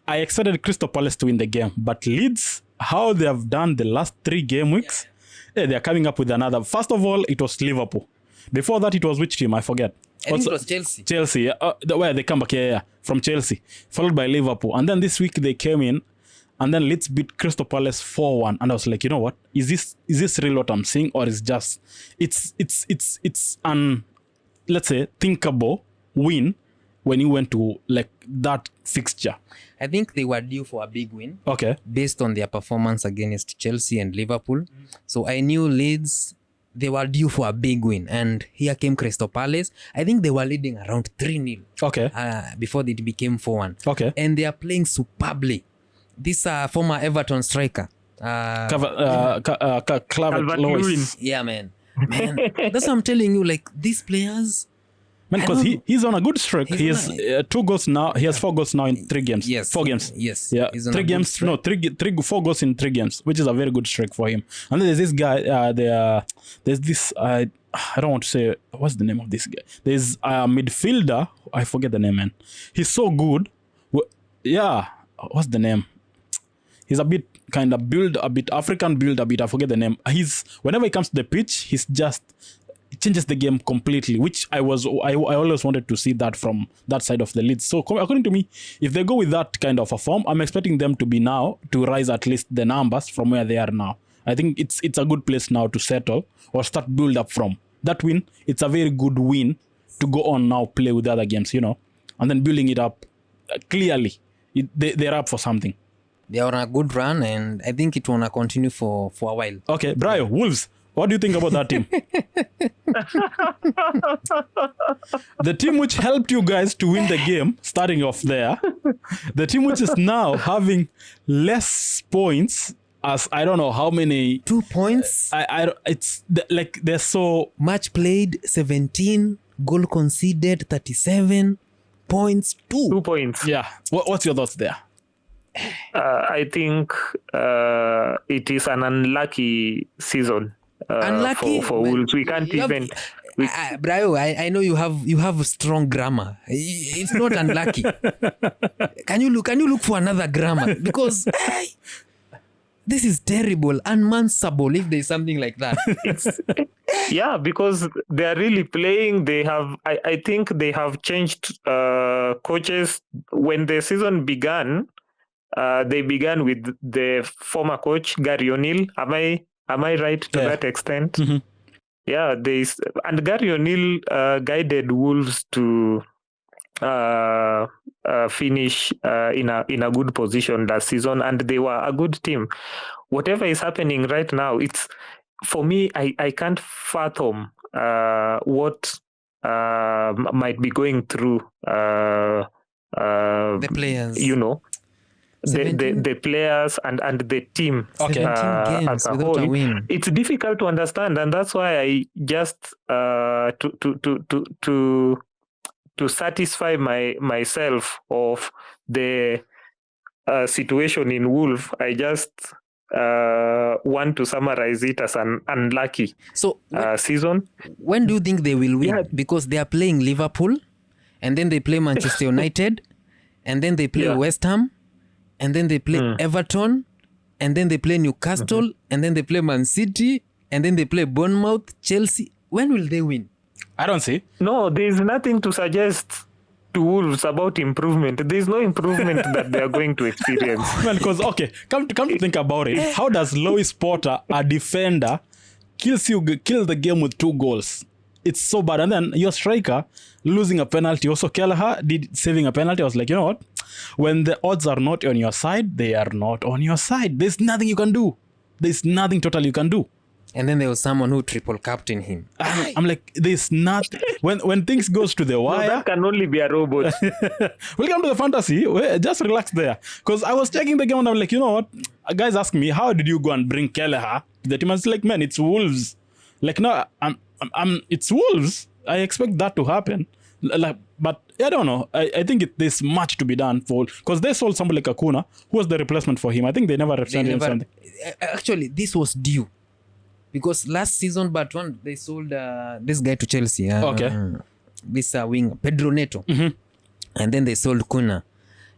I expected Crystal Palace to win the game, but Leeds, how they have done the last 3 game weeks, they are coming up with another. First of all, it was Liverpool. Before that, it was which team? I forget. I think it was Chelsea. Chelsea, where they come back, from Chelsea, followed by Liverpool. And then this week they came in and then Leeds beat Crystal Palace 4-1, and I was like, you know what? Is this real what I'm seeing, or is just it's an, let's say, thinkable win when you went to like that fixture? I think they were due for a big win. Okay. Based on their performance against Chelsea and Liverpool. So I knew Leeds, they were due for a big win. And here came Crystal Palace. I think they were leading around 3-0. Okay. Before it became 4-1. Okay. And they are playing superbly. This former Everton striker. Calvert-Lewin. Yeah, man. That's what I'm telling you. Like, these players... Man, because he's on a good streak. He has 2 goals now. He has 4 goals now in 3 games. Yes. 4 games. Yes. Yeah. 3 games. No, 4 goals in 3 games, which is a very good streak for him. And then there's this guy. There's this. I don't want to say what's the name of this guy. There's a midfielder. I forget the name, man. He's so good. Yeah. What's the name? He's a bit kind of build a bit African build a bit. I forget the name. Whenever he comes to the pitch, he's just. It changes the game completely, which I always wanted to see that from that side of the Leeds. So according to me, if they go with that kind of a form, I'm expecting them to rise at least the numbers from where they are now. I think it's a good place now to settle or start build up from. That win, it's a very good win to go on now, play with the other games, and then building it up clearly. They're up for something. They are on a good run, and I think it will continue for a while. Okay, Brayo, Wolves. What do you think about that team? The team which helped you guys to win the game, starting off there. The team which is now having less points as I don't know how many. 2 points? It's like they're so... Match played, 17. Goal conceded, 37. Points, 2. 2 points. Yeah. What's your thoughts there? I think it is an unlucky season. Unlucky for Wolves. We can't even. Brayo, I know you have strong grammar. It's not unlucky. Can you look for another grammar? Because this is terrible, unmansable. If there's something like that, yeah, because they are really playing. They have. I think they have changed coaches. When the season began, they began with the former coach Gary O'Neill. Am I right to that extent? Mm-hmm. Yeah, and Gary O'Neill guided Wolves to finish in a good position last season, and they were a good team. Whatever is happening right now, it's for me. I can't fathom what might be going through the players. The players and the team as a whole. It's difficult to understand, and that's why I just to satisfy myself of the situation in Wolf, I just want to summarize it as an unlucky season. When do you think they will win? Yeah. Because they are playing Liverpool, and then they play Manchester United, and then they play West Ham, and then they play Everton, and then they play Newcastle, and then they play Man City, and then they play Bournemouth, Chelsea. When will they win? I don't see. No, there's nothing to suggest to Wolves about improvement. There's no improvement that they are going to experience. Well, because, come to think about it. How does Lewis Potter, a defender, kills the game with 2 goals? It's so bad. And then your striker losing a penalty. Also, Kelleher saving a penalty. I was like, you know what? When the odds are not on your side, they are not on your side. There's nothing you can do. There's nothing total you can do. And then there was someone who triple captained him. I'm like, there's nothing. When things goes to the wire... No, that can only be a robot. Welcome to the fantasy. Just relax there. Because I was checking the game and I'm like, you know what? Guys ask me, how did you go and bring Kelleher to the team? I was like, man, it's Wolves. Like, no, it's Wolves. I expect that to happen. But I don't know. I think there's much to be done for... Because they sold somebody like Acuna. Who was the replacement for him? I think they never represented him something. Actually, this was due. Because last season, but one they sold this guy to Chelsea. This wing, Pedro Neto. Mm-hmm. And then they sold Kuna.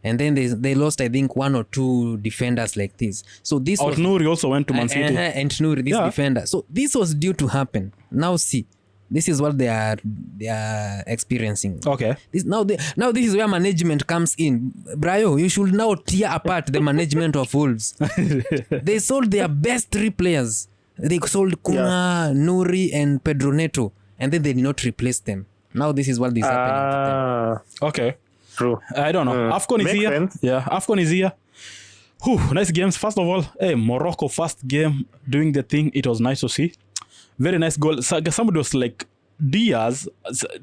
And then they lost, I think, 1 or 2 defenders like this. So this Nouri also went to Man City. And Nouri, this defender. So this was due to happen. Now see, This is what they are experiencing. Okay. This is where management comes in. Brayo, you should now tear apart the management of Wolves. They sold their best 3 players. They sold Kuna, Nuri, and Pedro Neto, and then they did not replace them. Now this is what is happening to them. Okay. True. I don't know. AFCON is here. Sense. Yeah, AFCON is here. Whew, nice games. First of all, Morocco first game doing the thing. It was nice to see. Very nice goal. Somebody was like, Diaz,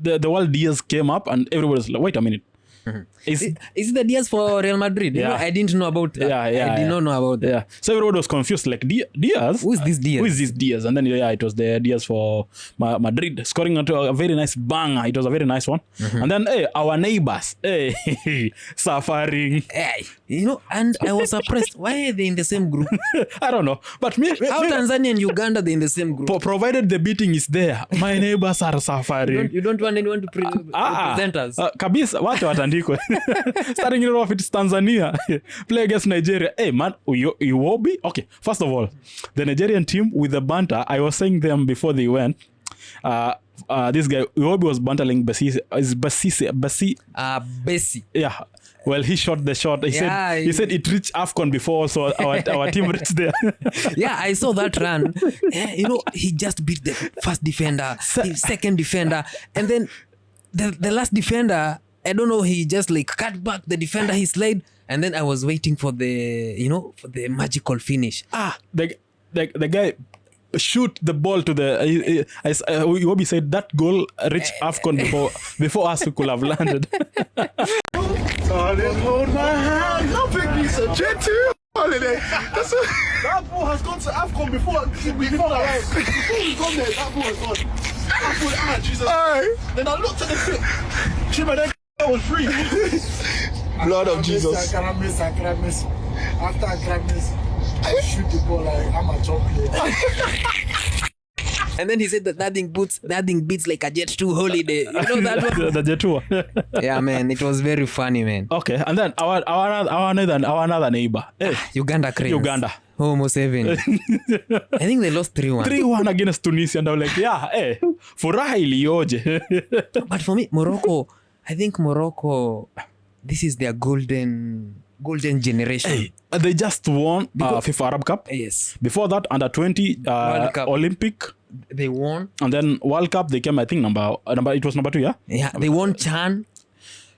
the word Diaz came up and everybody was like, wait a minute. Mm-hmm. Is it the Diaz for Real Madrid? Yeah. You know, I didn't know about that. I did not know about that. Yeah. So everybody was confused, like, Diaz? Who is this Diaz? Who is this Diaz? And then, it was the Diaz for Madrid, scoring onto a very nice banger. It was a very nice one. Mm-hmm. And then, our neighbors, suffering. Hey, and I was surprised. Why are they in the same group? I don't know. But how Tanzania and Uganda, they're in the same group? Provided the beating is there, my neighbors are suffering. You don't want anyone to represent us? Kabisa, watu watandikwe. Starting it off, it's Tanzania. Play against Nigeria. Hey, man, you will be? Okay, first of all, the Nigerian team with the banter, I was saying them before they went. This guy, Iwobi was bantering Bessie. Yeah. Well, he shot the shot. He said it reached AFCON before, so our team reached there. Yeah, I saw that run. He just beat the first defender, the second defender, and then the last defender, I don't know, he just like cut back the defender, he slid, and then I was waiting for the magical finish. The guy shoot the ball to the Iwobi said that goal reached AFCON before us could have landed. Hold my hand. I think he's a gentle holiday. That ball has gone to AFCON before we got there. That ball has gone. I thought, Jesus. Then I looked at the fit. Chima, that was free. Blood of Jesus. I miss. After I miss, I shoot the ball like I'm a top player. And then he said that thing beats like a Jet 2 holiday. You know that one? The Jet 2. Yeah, man. It was very funny, man. Okay, and then our another neighbor. Uganda Cranes. Uganda. Almost 7. I think they lost 3-1. 3-1 against Tunisia. And I was like, furaha ilioje. But for me, I think Morocco, this is their golden generation. They just won FIFA Arab Cup. Yes. Before that, under 20 Olympic. They won. And then World Cup, they came, I think, it was number 2, yeah? Yeah, they won Chan.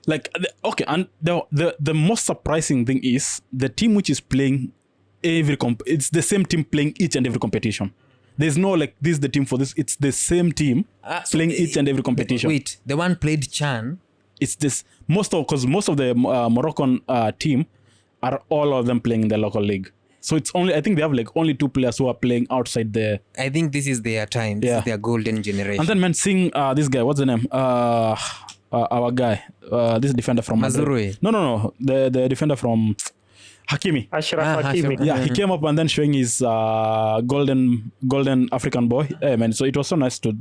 And the most surprising thing is the team which is playing it's the same team playing each and every competition. There's no like this is the team for this. It's the same team playing each and every competition. Wait, the one played Chan. It's this because most of the Moroccan team are all of them playing in the local league. So it's only, I think they have like only 2 players who are playing outside there. I think this is their time. This is their golden generation. And then man, seeing this guy, what's the name? Our guy, this defender from Mazrui. No. The defender from Hakimi. Ashraf Hakimi. Yeah, he came up and then showing his golden African boy. Man, so it was so nice to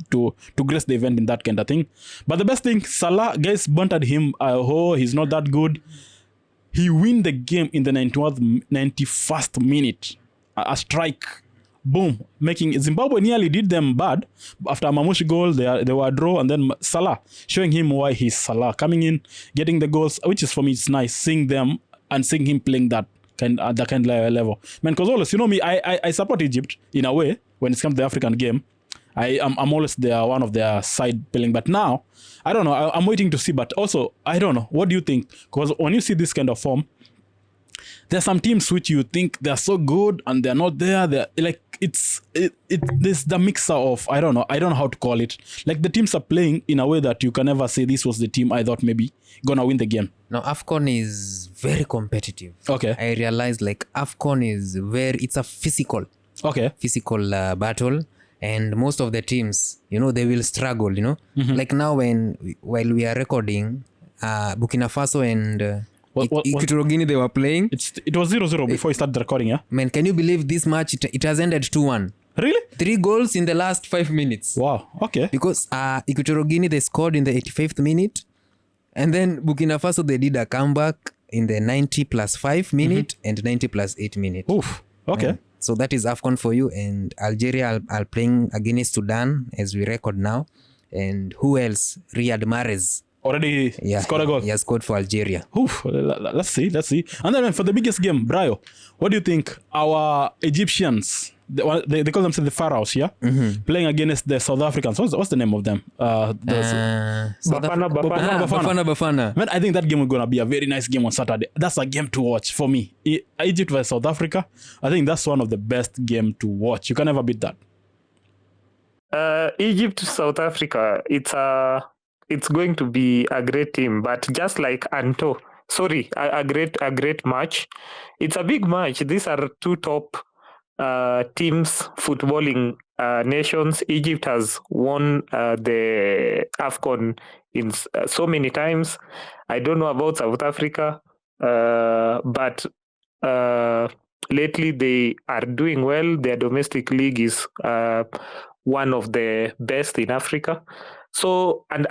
grace the event in that kind of thing. But the best thing, Salah, guys bunted him. He's not that good. He win the game in the 91st minute. A strike. Boom. Making Zimbabwe nearly did them bad. After a Mamushi goal, they were a draw. And then Salah, showing him why he's Salah. Coming in, getting the goals, which is for me, it's nice. Seeing them and seeing him playing that kind of level. Man, because always, me, I support Egypt in a way when it comes to the African game. I'm always one of their side playing. But now, I don't know. I'm waiting to see. But also, I don't know. What do you think? Because when you see this kind of form, there's some teams which you think they're so good and they're not there. They're like there's the mixer of I don't know how to call it. Like the teams are playing in a way that you can never say this was the team I thought maybe gonna win the game. Now AFCON is very competitive. Okay. I realized like AFCON is it's a physical battle. And most of the teams, they will struggle, Mm-hmm. Like now while we are recording, Burkina Faso and Equatorial Guinea, they were playing. It was 0-0 before we started recording, yeah? Man, can you believe this match? It has ended 2-1. Really? 3 goals in the last 5 minutes. Wow, okay. Because Equatorial Guinea, they scored in the 85th minute. And then Burkina Faso, they did a comeback in the 90 plus 5 minute and 90 plus 8 minute. Oof, okay. So that is AFCON for you. And Algeria are playing against Sudan as we record now. And who else? Riyad Mahrez. Already scored a goal. He has scored for Algeria. Oof, let's see. And then for the biggest game, Brayo, what do you think? Our Egyptians, they call themselves the Pharaohs, yeah? Playing against the South Africans. What's the name of them? Bafana. Man, I think that game is going to be a very nice game on Saturday. That's a game to watch for me. Egypt versus South Africa, I think that's one of the best games to watch. You can never beat that. Egypt, South Africa, it's going to be a great team, but just like Anto, a great match. It's a big match. These are two top teams, footballing nations. Egypt has won the AFCON in so many times. I don't know about South Africa, but lately they are doing well. Their domestic league is one of the best in Africa. So and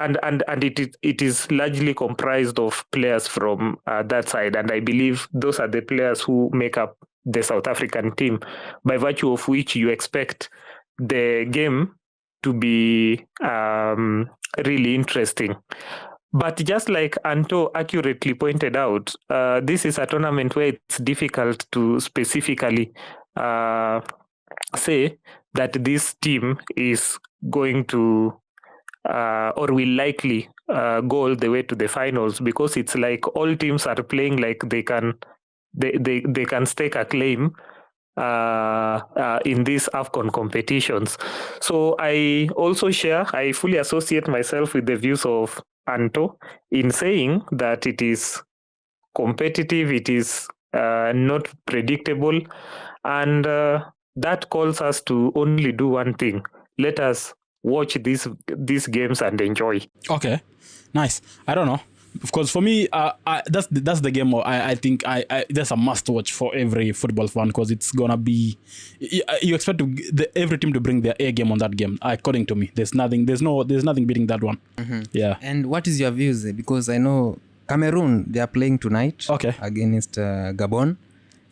it is largely comprised of players from that side, and I believe those are the players who make up the South African team, by virtue of which you expect the game to be really interesting. But just like Anto accurately pointed out, this is a tournament where it's difficult to specifically say that this team is going to or will likely go all the way to the finals, because it's like all teams are playing like they can stake a claim in these AFCON competitions. So I fully associate myself with the views of Anto in saying that it is competitive, it is not predictable, and that calls us to only do one thing: let us watch these games and enjoy. Okay, nice. I don't know. Of course, for me, that's the game. I think that's a must watch for every football fan, because it's gonna be. You expect every team to bring their A game on that game. According to me, there's nothing beating that one. Yeah. And what is your views? Because I know Cameroon, they are playing tonight. Okay. Against Gabon,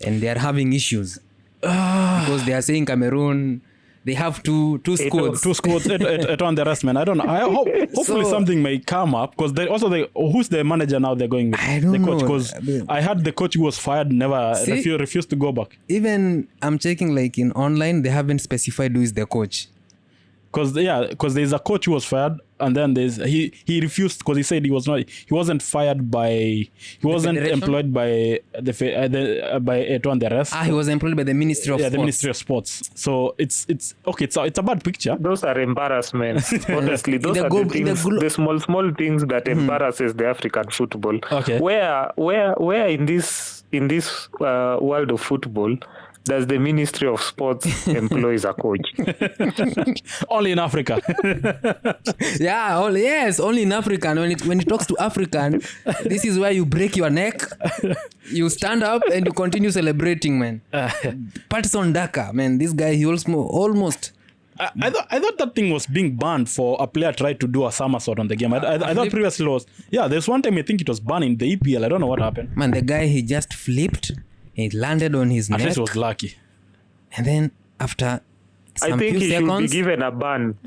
and they are having issues because they are saying Cameroon. They have two squads. Two squads at on the rest, man. I don't know. Hopefully something may come up, because who's the manager now they're going with? I don't know. Because I heard the coach who was fired refused to go back. Even I'm checking like in online, they haven't specified who is the coach. Because there's a coach who was fired, and then he refused, because he said he wasn't employed by by Eto and the rest. He was employed by the Ministry of Sports. The Ministry of Sports. So it's okay. It's a bad picture. Those are embarrassments. Honestly, those are the small things that embarrasses the African football. Okay. Where in this world of football does the Ministry of Sports employs a coach? Only in Africa. Only in Africa. And when it talks to African, this is where you break your neck, you stand up, and you continue celebrating, man. Patson Daka, man, this guy, he almost I thought that thing was being banned for a player tried to do a somersault on the game. I thought previously was... Yeah, there's one time I think it was banned in the EPL. I don't know what happened. Man, the guy, he just flipped. He landed on his neck. At least he was lucky. And then after some few seconds... he should be given a ban.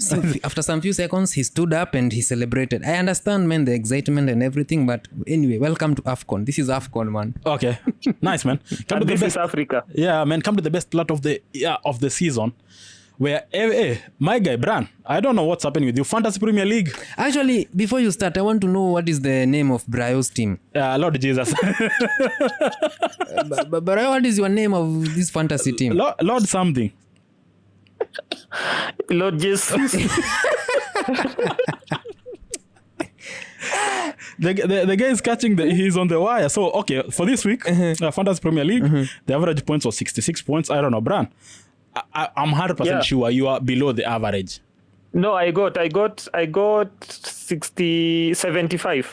After some few seconds, he stood up and he celebrated. I understand, man, the excitement and everything. But anyway, welcome to AFCON. This is AFCON, man. Okay. Nice, man. This is Africa. Yeah, man. Come to the best part of the season. Where, my guy, Bran, I don't know what's happening with you. Fantasy Premier League. Actually, before you start, I want to know what is the name of Brayo's team. Lord Jesus. Brayo, what is your name of this fantasy team? Lord something. Lord Jesus. The guy is catching he's on the wire. So, okay, for this week, Fantasy Premier League, the average points was 66 points. I don't know, Bran. I'm 100% sure you are below the average. No, I got 75.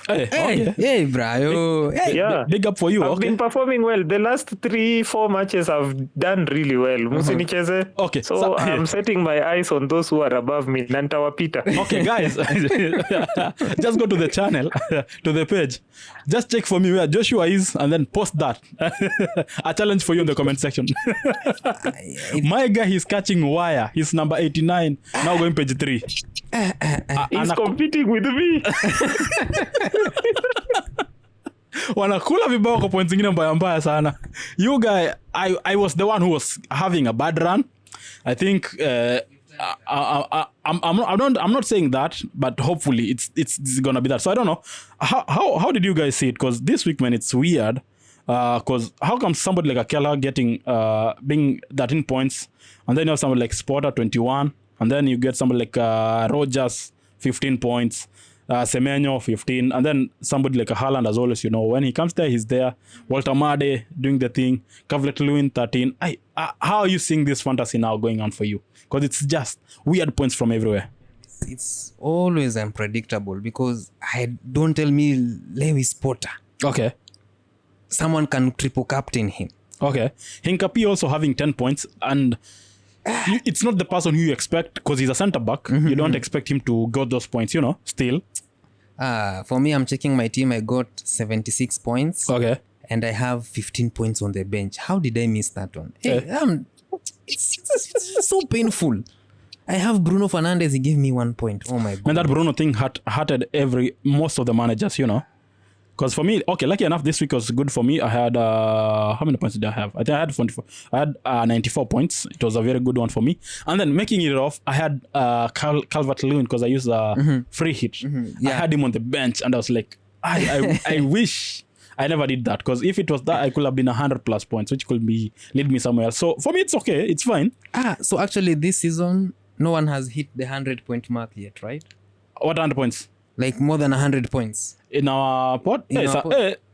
Hey, Brayo. Big up for you. I've been performing well. The last 3-4 matches have done really well. Musinicheze. Okay. So I'm setting my eyes on those who are above me. Nantawapita. Okay, guys. Just go to the channel, to the page. Just check for me where Joshua is, and then post that. A challenge for you in the comment section. My guy, he's catching wire. He's number 89. Now going page 3. 3. He's competing with me. Wanakula vibao kwa points zingine mbaya sana. You guy, I was the one who was having a bad run. I think I'm not saying that, but hopefully it's gonna be that. So I don't know how did you guys see it? Because this week, man, it's weird. Because how come somebody like Akela getting being 13 points, and then you have somebody like Spotter 21, and then you get somebody like Rogers 15 points, Semenyo 15, and then somebody like a Haaland, as always, you know, when he comes there, he's there. Walter Made doing the thing. Calvert-Lewin 13. How are you seeing this fantasy now going on for you? Because it's just weird points from everywhere. It's always unpredictable because don't tell me Lewis Potter. Okay. Someone can triple captain him. Okay. Hinkapi also having 10 points, and it's not the person who you expect because he's a center back. You don't expect him to get those points, you know, still. For me, I'm checking my team. I got 76 points. Okay. And I have 15 points on the bench. How did I miss that one? Hey, it's so painful. I have Bruno Fernandes. He gave me 1 point. Oh my god. And that Bruno thing hurted most of the managers, you know. Because for me, okay, lucky enough, this week was good for me. I had, how many points did I have? I think I had 44. I had 94 points. It was a very good one for me. And then making it off, I had Calvert-Lewin because I used a free hit. Yeah. I had him on the bench, and I was like, I wish I never did that. Because if it was that, I could have been 100 plus points, which could lead me somewhere else. So for me, it's okay. It's fine. So actually this season, no one has hit the 100-point mark yet, right? What 100 points? Like more than 100 points. In our pot?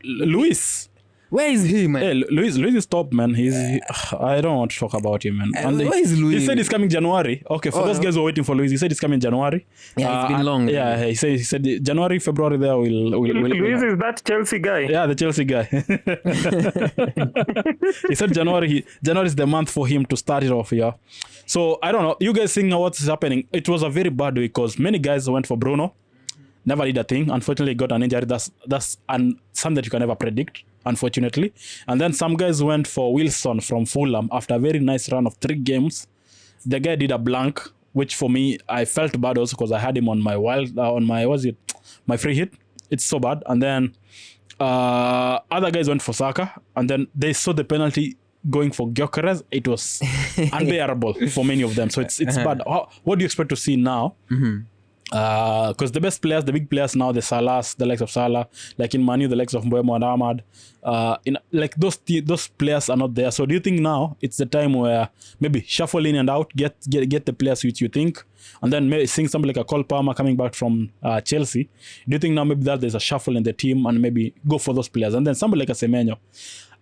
Luis. Where is he, man? Hey, Luis is top, man. I don't want to talk about him, man. Where is Luis? He said he's coming January. Okay, for those guys who are waiting for Luis, he said he's coming January. Yeah, it's been long. Yeah, he said January, February there will Luis is that Chelsea guy. Yeah, the Chelsea guy. He said January is the month for him to start it off, yeah. So, I don't know. You guys think what's happening? It was a very bad week because many guys went for Bruno. Never did a thing. Unfortunately, got an injury. That's something that you can never predict, unfortunately. And then some guys went for Wilson from Fulham after a very nice run of 3 games. The guy did a blank, which for me, I felt bad also because I had him on my my free hit. It's so bad. And then other guys went for Saka, and then they saw the penalty going for Gyökeres. It was unbearable for many of them. So it's bad. What do you expect to see now? Because the best players, the big players now, the Salahs, the likes of Salah, like in Manu, the likes of Mbeumo and Ahmad, like those players are not there. So do you think now it's the time where maybe shuffle in and out, get the players which you think, and then maybe seeing somebody like a Cole Palmer coming back from Chelsea? Do you think now maybe that there's a shuffle in the team and maybe go for those players? And then somebody like a Semenyo.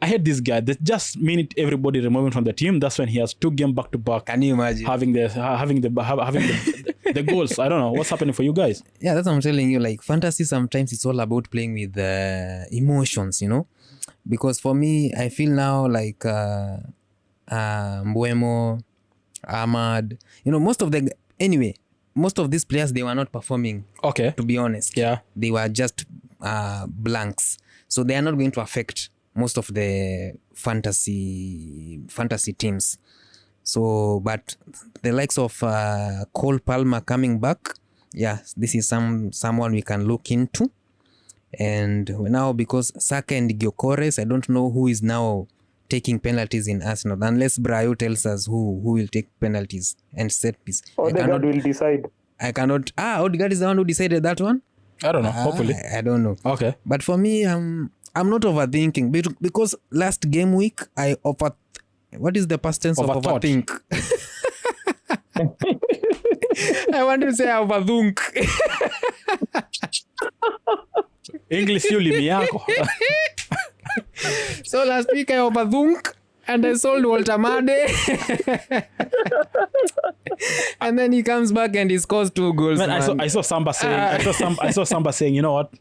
I hate this guy. They just minute everybody removing from the team. That's when he has 2 games back to back. Can you imagine having the goals? I don't know what's happening for you guys. Yeah, that's what I'm telling you. Like fantasy, sometimes it's all about playing with emotions, you know. Because for me, I feel now like Mbeumo, Ahmad, you know, most of these players, they were not performing. Okay. To be honest. Yeah. They were just blanks. So they are not going to affect most of the fantasy teams. So, but the likes of Cole Palmer coming back, yeah, this is someone we can look into. And now because Saka and Gyökeres, I don't know who is now taking penalties in Arsenal, unless Brayo tells us who will take penalties and set piece. Odegaard will decide. I cannot. Odegaard is the one who decided that one? I don't know. Hopefully. I don't know. Okay. But for me, I'm not overthinking because last game week what is the past tense of overthink? I want to say overthink. English yuli yako. So last week I overthink and I sold Walter Made. And then he comes back and he scores 2 goals. Man, I saw Samba saying, you know what?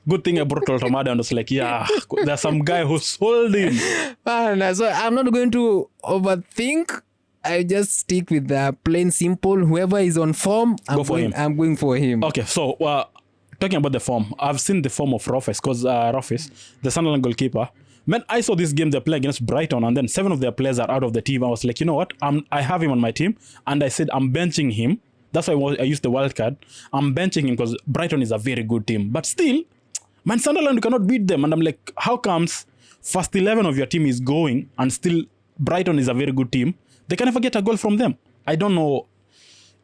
Good thing I brought Walter Made, and I was like, yeah, there's some guy who sold him. So I'm not going to overthink. I just stick with the plain simple. Whoever is on form, I'm going for him. Okay, so talking about the form, I've seen the form of Rofes, because Rofes, the Sunderland goalkeeper, man, I saw this game they play against Brighton, and then 7 of their players are out of the team. I was like, you know what? I have him on my team, and I said I'm benching him That's why I used the wild card. I'm benching him because Brighton is a very good team. But still, Man, Sunderland, you cannot beat them. And I'm like, how comes first 11 of your team is going and still Brighton is a very good team? They can never get a goal from them. I don't know.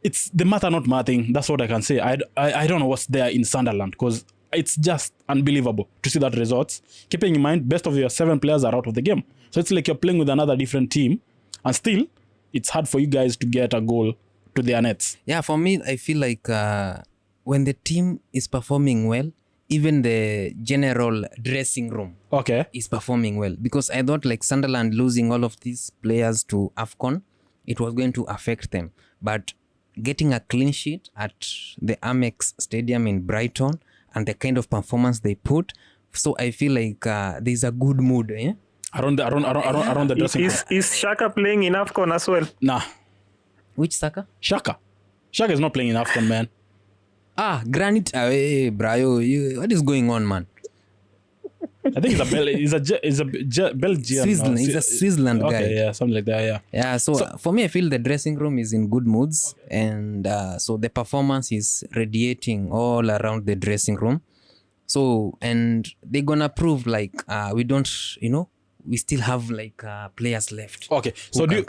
It's the matter not mathing. That's what I can say. I don't know what's there in Sunderland because it's just unbelievable to see that results. Keeping in mind, best of your 7 players are out of the game. So it's like you're playing with another different team. And still, it's hard for you guys to get a goal to their nets. Yeah, for me, I feel like when the team is performing well, even the general dressing room is performing well. Because I thought like Sunderland losing all of these players to AFCON, it was going to affect them. But getting a clean sheet at the Amex Stadium in Brighton and the kind of performance they put, so I feel like there's a good mood. Eh? Around the dressing room. Is Shaka playing in AFCON as well? Nah. Which Saka? Shaka is not playing in AFCON, man. Granite. Hey, Brayo, what is going on, man? I think it's a Belgian. Switzerland. He's a Switzerland guy. Okay, yeah, something like that, yeah. Yeah, so for me, I feel the dressing room is in good moods. And so the performance is radiating all around the dressing room. So, and they're going to prove like we don't, we still have like players left. Okay, so do you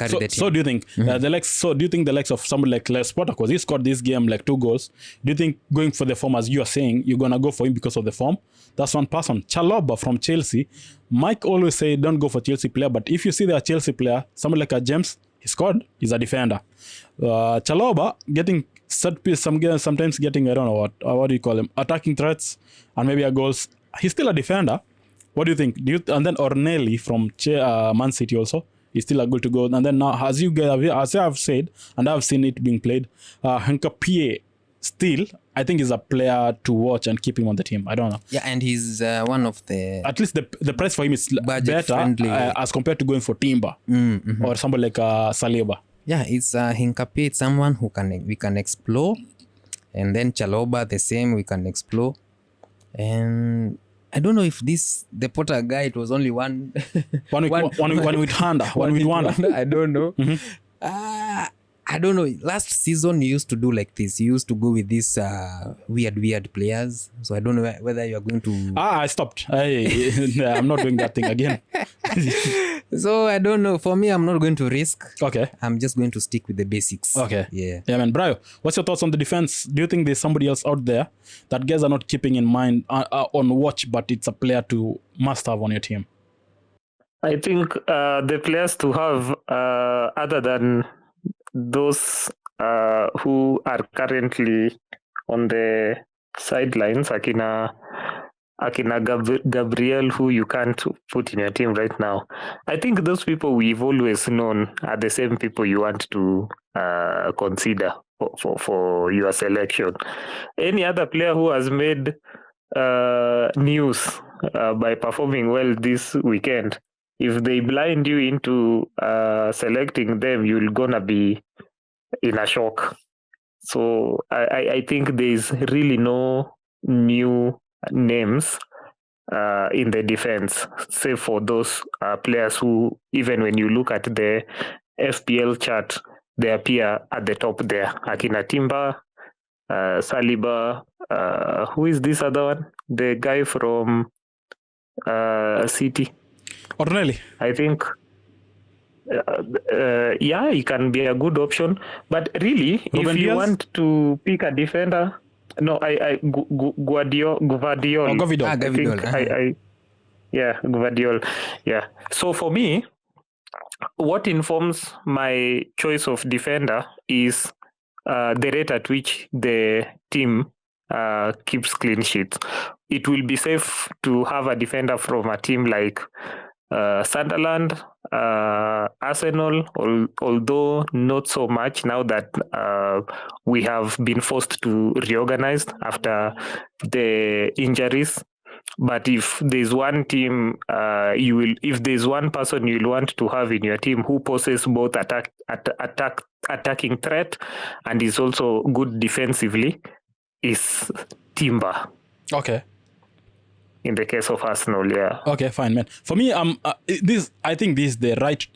think the likes of somebody like Les Potter, because he scored this game like 2 goals, do you think going for the form as you are saying, you're gonna go for him because of the form? That's one person. Chalobah from Chelsea. Mike always say don't go for Chelsea player, but if you see the Chelsea player, somebody like a James, he scored. He's a defender. Chalobah getting set piece sometimes getting, I don't know what do you call him, attacking threats and maybe a goals. He's still a defender. What do you think? And then Ornelli from Man City also is still a goal to go. And then now, as I've said, and I've seen it being played, Henkapié still, I think, is a player to watch and keep him on the team. I don't know. Yeah, and he's one of the... At least the price for him is better as compared to going for Timber or somebody like Saliba. Yeah, it's Henkapié. It's someone who we can explore. And then Chalobah, the same, we can explore. And... I don't know if the Potter guy, it was only one with Honda. I don't know. I don't know. Last season, he used to do like this. He used to go with these weird players. So I don't know whether you are going to... I stopped. I'm not doing that thing again. So I don't know. For me, I'm not going to risk. Okay. I'm just going to stick with the basics. Okay. Yeah. Yeah, man. Brayo, what's your thoughts on the defense? Do you think there's somebody else out there that guys are not keeping in mind on watch, but it's a player to must have on your team? I think the players to have other than those who are currently on the sidelines, Akina Gabriel, who you can't put in your team right now. I think those people we've always known are the same people you want to consider for your selection. Any other player who has made news by performing well this weekend, if they blind you into selecting them, you're gonna be in a shock. So I think there's really no new names in the defense, save for those players who, even when you look at the FPL chart, they appear at the top there. Akina Timber, Saliba, who is this other one? The guy from City. Ornelli. I think, he can be a good option. But really, if you want to pick a defender, Guardiol. Gvardiol. Gvardiol. Yeah. So for me, what informs my choice of defender is the rate at which the team keeps clean sheets. It will be safe to have a defender from a team like Sunderland, Arsenal, although not so much now that we have been forced to reorganize after the injuries. But if there's one team, if there's one person you'll want to have in your team who possesses both attacking threat and is also good defensively, is Timber. Okay. In the case of Arsenal, yeah. Okay, fine, man. For me, I think this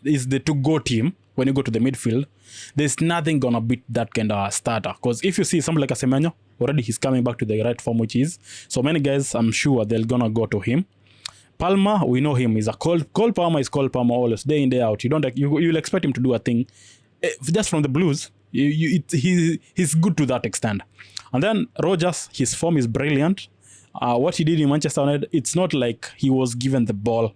is the to-go team when you go to the midfield, there's nothing gonna beat that kind of starter. Because if you see somebody like Semenyo, already he's coming back to the right form, which is so many guys. I'm sure they're gonna go to him. Palmer, we know him. He's a Cole Palmer is Cole Palmer always, day in day out. You'll expect him to do a thing. Just from the Blues, he's good to that extent. And then Rodgers, his form is brilliant. What he did in Manchester United, it's not like he was given the ball.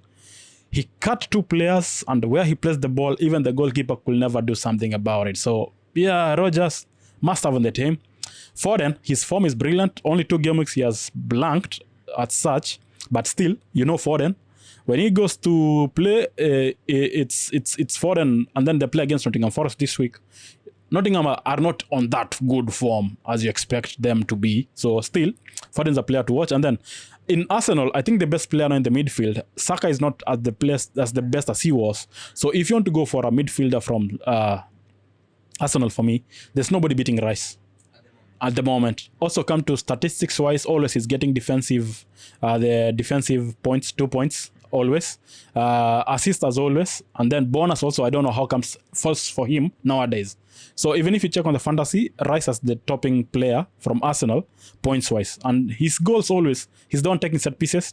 He cut 2 players, and where he placed the ball, even the goalkeeper could never do something about it. So, yeah, Rodgers must have on the team. Foden, his form is brilliant. Only 2 game weeks he has blanked as such. But still, Foden, when he goes to play, it's Foden, and then they play against Nottingham Forest this week. Nottingham are not on that good form as you expect them to be. So still, Foden's a player to watch. And then in Arsenal, I think the best player now in the midfield, Saka is not as the best as he was. So if you want to go for a midfielder from Arsenal, for me, there's nobody beating Rice at the moment. Also come to statistics wise, always he's getting the defensive points, 2 points always, assist as always, and then bonus also. I don't know how comes first for him nowadays. So even if you check on the fantasy, Rice as the topping player from Arsenal points wise, and his goals always, he's the one taking set pieces,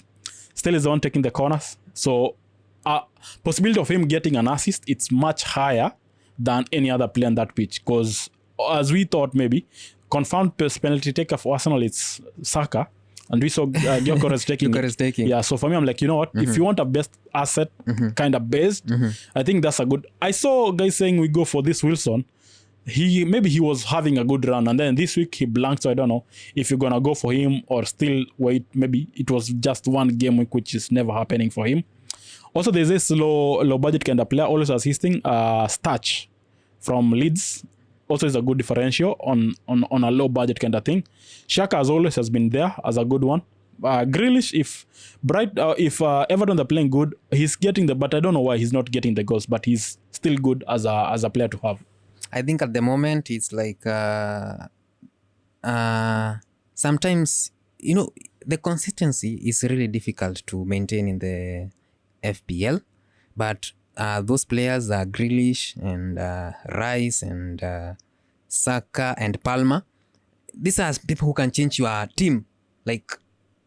still is the one taking the corners. So possibility of him getting an assist, it's much higher than any other player on that pitch, because as we thought, maybe confirmed penalty taker for Arsenal, it's Saka, and we saw Gyökeres taking. Yeah, so for me, I'm like, you know what? If you want a best asset, kind of based, I think that's a good. I saw guys saying we go for this Wilson. Maybe he was having a good run, and then this week he blanked. So I don't know if you're gonna go for him or still wait. Maybe it was just one game week, which is never happening for him. Also, there's this low budget kind of player always assisting. Starch from Leeds. Also is a good differential on a low budget kind of thing. Xhaka as always has been there as a good one. Grealish, if Everton are playing good, he's getting but I don't know why he's not getting the goals, but he's still good as a player to have. I think at the moment it's like sometimes, the consistency is really difficult to maintain in the FPL, but those players are Grealish and Rice and Saka and Palmer. These are people who can change your team. Like,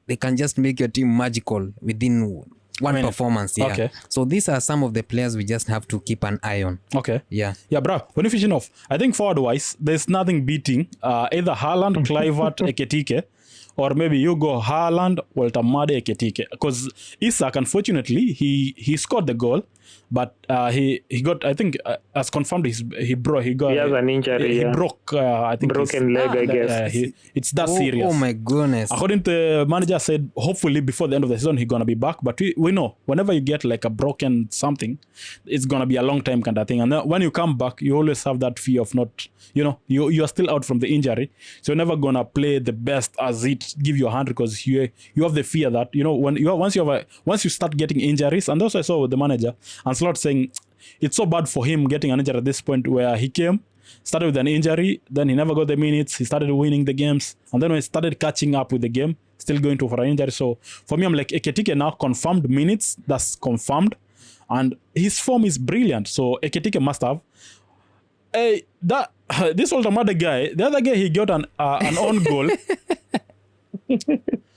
they can just make your team magical within one performance. Yeah. Okay. So these are some of the players we just have to keep an eye on. Okay. Yeah. Yeah, bro. When you finish off, I think forward-wise, there's nothing beating either Haaland, Kluivert, Ekitike, or maybe you go Haaland, Walter Made, Ekitike. Because Isak, unfortunately, he scored the goal, but he got, I think, as confirmed, he has an injury. He broke, I think, broken leg, I guess. It's that serious. Oh my goodness. According to the manager, said hopefully before the end of the season he's gonna be back. But we know whenever you get like a broken something, it's gonna be a long time kind of thing. And then when you come back, you always have that fear of not, you are still out from the injury, so you're never gonna play the best as it give you 100, because you have the fear that once you start getting injuries. And also I saw with the manager and Slot saying it's so bad for him getting an injury at this point, where he started with an injury, then he never got the minutes, he started winning the games, and then when he started catching up with the game, still going to for an injury. So for me, I'm like, Ekitike now confirmed minutes, that's confirmed, and his form is brilliant, so Ekitike must have. This Oltamade guy, the other guy, he got an own goal.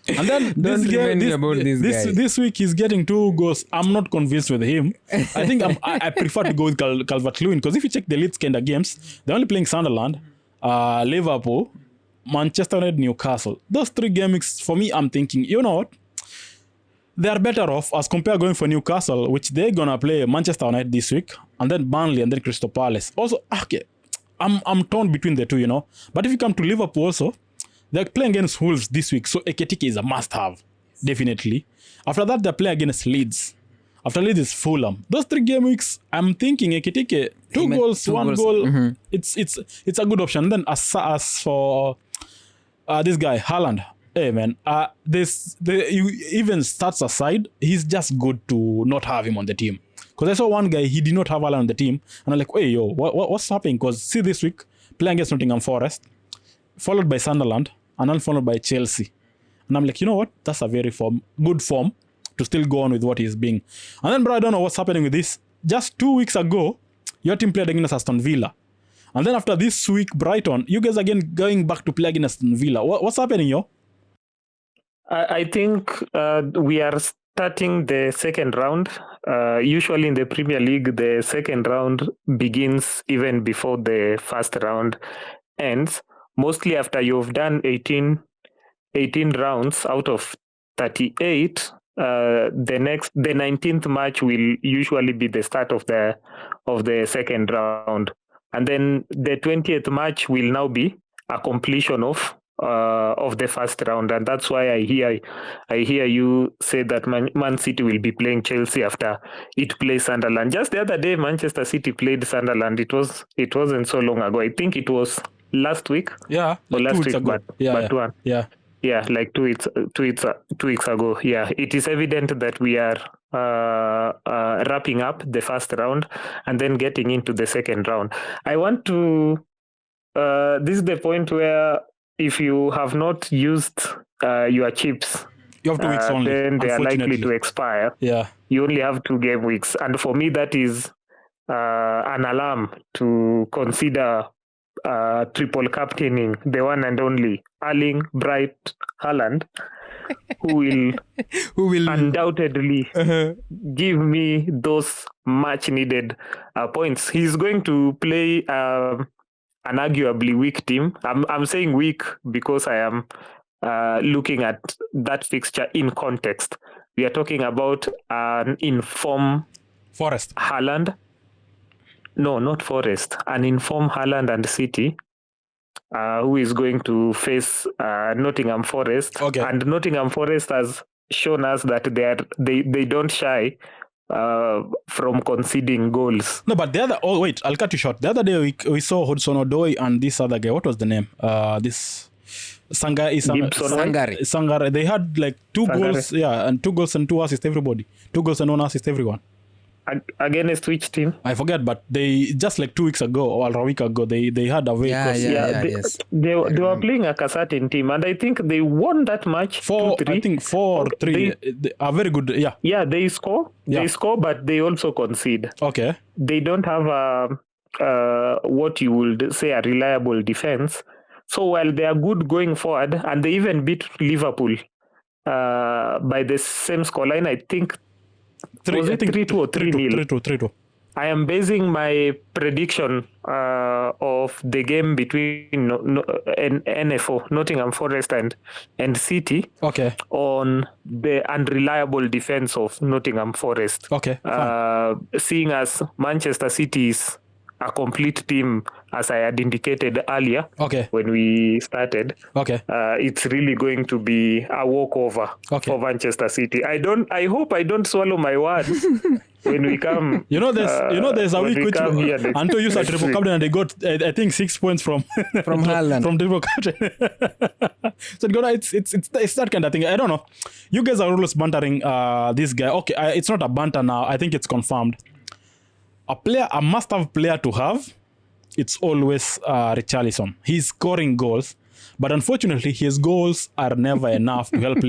And then this week he's getting 2 goals. I'm not convinced with him. I think I prefer to go with Calvert-Lewin, because if you check the Leeds kind of games, they're only playing Sunderland, Liverpool, Manchester United, Newcastle. Those 3 games for me, I'm thinking, you know what? They are better off as compared going for Newcastle, which they're gonna play Manchester United this week, and then Burnley, and then Crystal Palace. Also, okay, I'm torn between the two, But if you come to Liverpool also, they're playing against Wolves this week, so Ekitike is a must-have, definitely. After that, they're playing against Leeds. After Leeds is Fulham. Those 3 game weeks, I'm thinking Ekitike, 2 goals, 1 goal. Mm-hmm. It's a good option. And then as for this guy Haaland, hey man, even stats aside, he's just good to not have him on the team. Because I saw one guy, he did not have Haaland on the team, and I'm like, hey yo, what's happening? Because see this week, playing against Nottingham Forest, followed by Sunderland, and then followed by Chelsea. And I'm like, you know what? That's a very good form to still go on with what he's being. And then, bro, I don't know what's happening with this. Just 2 weeks ago, Your team played against Aston Villa. And then after this week, Brighton, you guys again going back to play against Aston Villa. What's happening, yo? I think we are starting the second round. Usually in the Premier League, the second round begins even before the first round ends. Mostly after you've done 18 rounds out of 38, the 19th match will usually be the start of the second round. And then the 20th match will now be a completion of the first round, and that's why I hear you say that Man City will be playing Chelsea after it plays Sunderland. Just the other day, Manchester City played Sunderland. It wasn't so long ago. I think it was last week. Yeah, or like last 2 weeks week, ago. but yeah, like 2 weeks ago. Yeah, it is evident that we are wrapping up the first round and then getting into the second round. I want to. This is the point where if you have not used your chips, you have 2 weeks only. Then they are likely to expire. Yeah, you only have 2 game weeks, and for me that is an alarm to consider triple captaining the one and only Erling Bright Haaland, who will undoubtedly give me those much needed points. He's going to play an arguably weak team. I'm saying weak because I am looking at that fixture in context. We are talking about an informed Forest. Haaland. No, not Forest. An informed Haaland and City, who is going to face Nottingham Forest. Okay. And Nottingham Forest has shown us that they don't shy from conceding goals. No, but the other... Oh, wait, I'll cut you short. The other day we saw Hudson-Odoi and this other guy. What was the name? This... Sangare. They had like 2 goals. Yeah, and 2 goals and 2 assists everybody. 2 goals and 1 assist everyone. Against which team? I forget, but they just like 2 weeks ago or a week ago, they had a very yes. They were playing a certain team, and I think they won that match 4-3. I think 4-3. They are very good. Yeah. Yeah, they score. Yeah. They score, but they also concede. Okay. They don't have what you would say a reliable defense. So while they are good going forward, and they even beat Liverpool by the same scoreline, I think. 3-2 or 3-0? 3-2. I am basing my prediction of the game between NFO, Nottingham Forest and City, on the unreliable defense of Nottingham Forest. Okay. Seeing as Manchester City is a complete team, as I had indicated earlier when we started. It's really going to be a walkover for Manchester City. I hope I don't swallow my words when we come. There's a week which Anto used a triple captain and they got I think 6 points from Haaland. From triple captain. So it's that kind of thing. I don't know. You guys are always bantering this guy. Okay, it's not a banter now. I think it's confirmed. A must-have player to have, it's always Richarlison. He's scoring goals, but unfortunately, his goals are never enough to help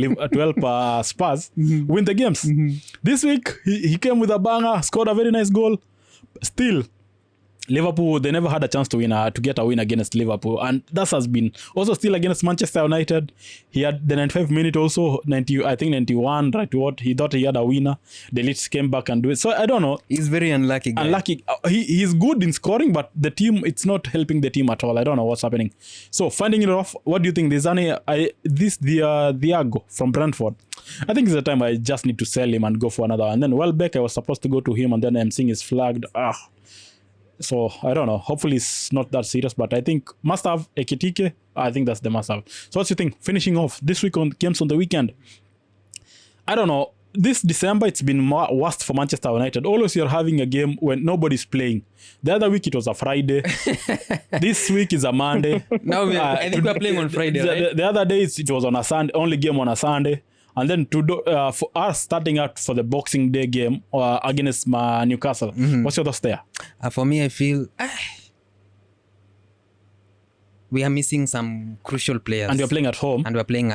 Spurs win the games. This week, he came with a banger, scored a very nice goal. Still, Liverpool, they never had a chance to get a win against Liverpool, and that has been also still against Manchester United. He had the 95th minute also, 91, right to what he thought he had a winner. The Leeds came back and do it. So I don't know. He's very unlucky guy. He's good in scoring, but the team, it's not helping the team at all. I don't know what's happening. So finding it off, what do you think? There's Diago from Brentford. I think it's the time I just need to sell him and go for another. And then Welbeck, I was supposed to go to him, and then I'm seeing he's flagged. So I don't know. Hopefully it's not that serious, but I think must have Ekitike. I think that's the must have. So what do you think? Finishing off this week on games on the weekend. I don't know. This December it's been worst for Manchester United. Always you're having a game when nobody's playing. The other week it was a Friday. This week is a Monday. Now I think we're playing on Friday. Right? The other days it was on a Sunday. Only game on a Sunday. And then for us starting out for the Boxing Day game against Newcastle. What's your thoughts there? For me, I feel we are missing some crucial players. And we're playing at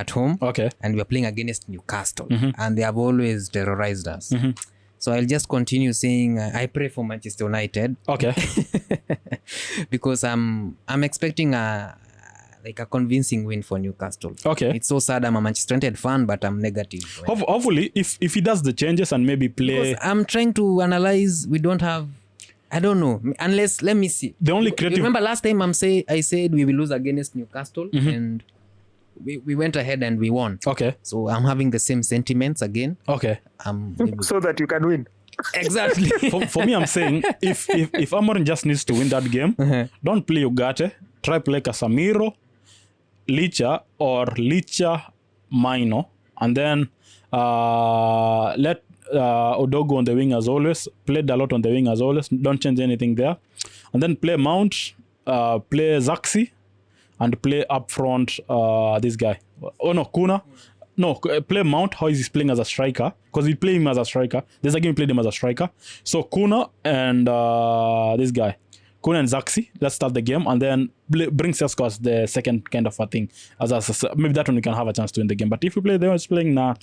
home. Okay. And we're playing against Newcastle. Mm-hmm. And they have always terrorized us. Mm-hmm. So I'll just continue saying I pray for Manchester United. Okay. Because I'm expecting a convincing win for Newcastle. Okay. It's so sad I'm a Manchester United fan, but I'm negative. Hopefully, if he does the changes and maybe play... Because I'm trying to analyze, we don't have... I don't know. Unless, let me see. The only creative... You remember last time I said we will lose against Newcastle, and we went ahead and we won. Okay. So I'm having the same sentiments again. Okay. So that you can win. Exactly. for me, I'm saying if Amorim just needs to win that game, don't play Ugarte. Try play Casemiro, Licha or Licha Minor, and then let Odogo on the wing as always. Play Dalot on the wing as always. Don't change anything there. And then play Mount, play Zaxi, and play up front this guy. Oh no, Kuna. No, play Mount. How is he playing as a striker? Because we play him as a striker. There's a game we played him as a striker. So Kuna and this guy. Kuna and Zaxi, let's start the game, and then bring Sesko as the second kind of a thing. Maybe that one we can have a chance to win the game. But if we play them as playing, I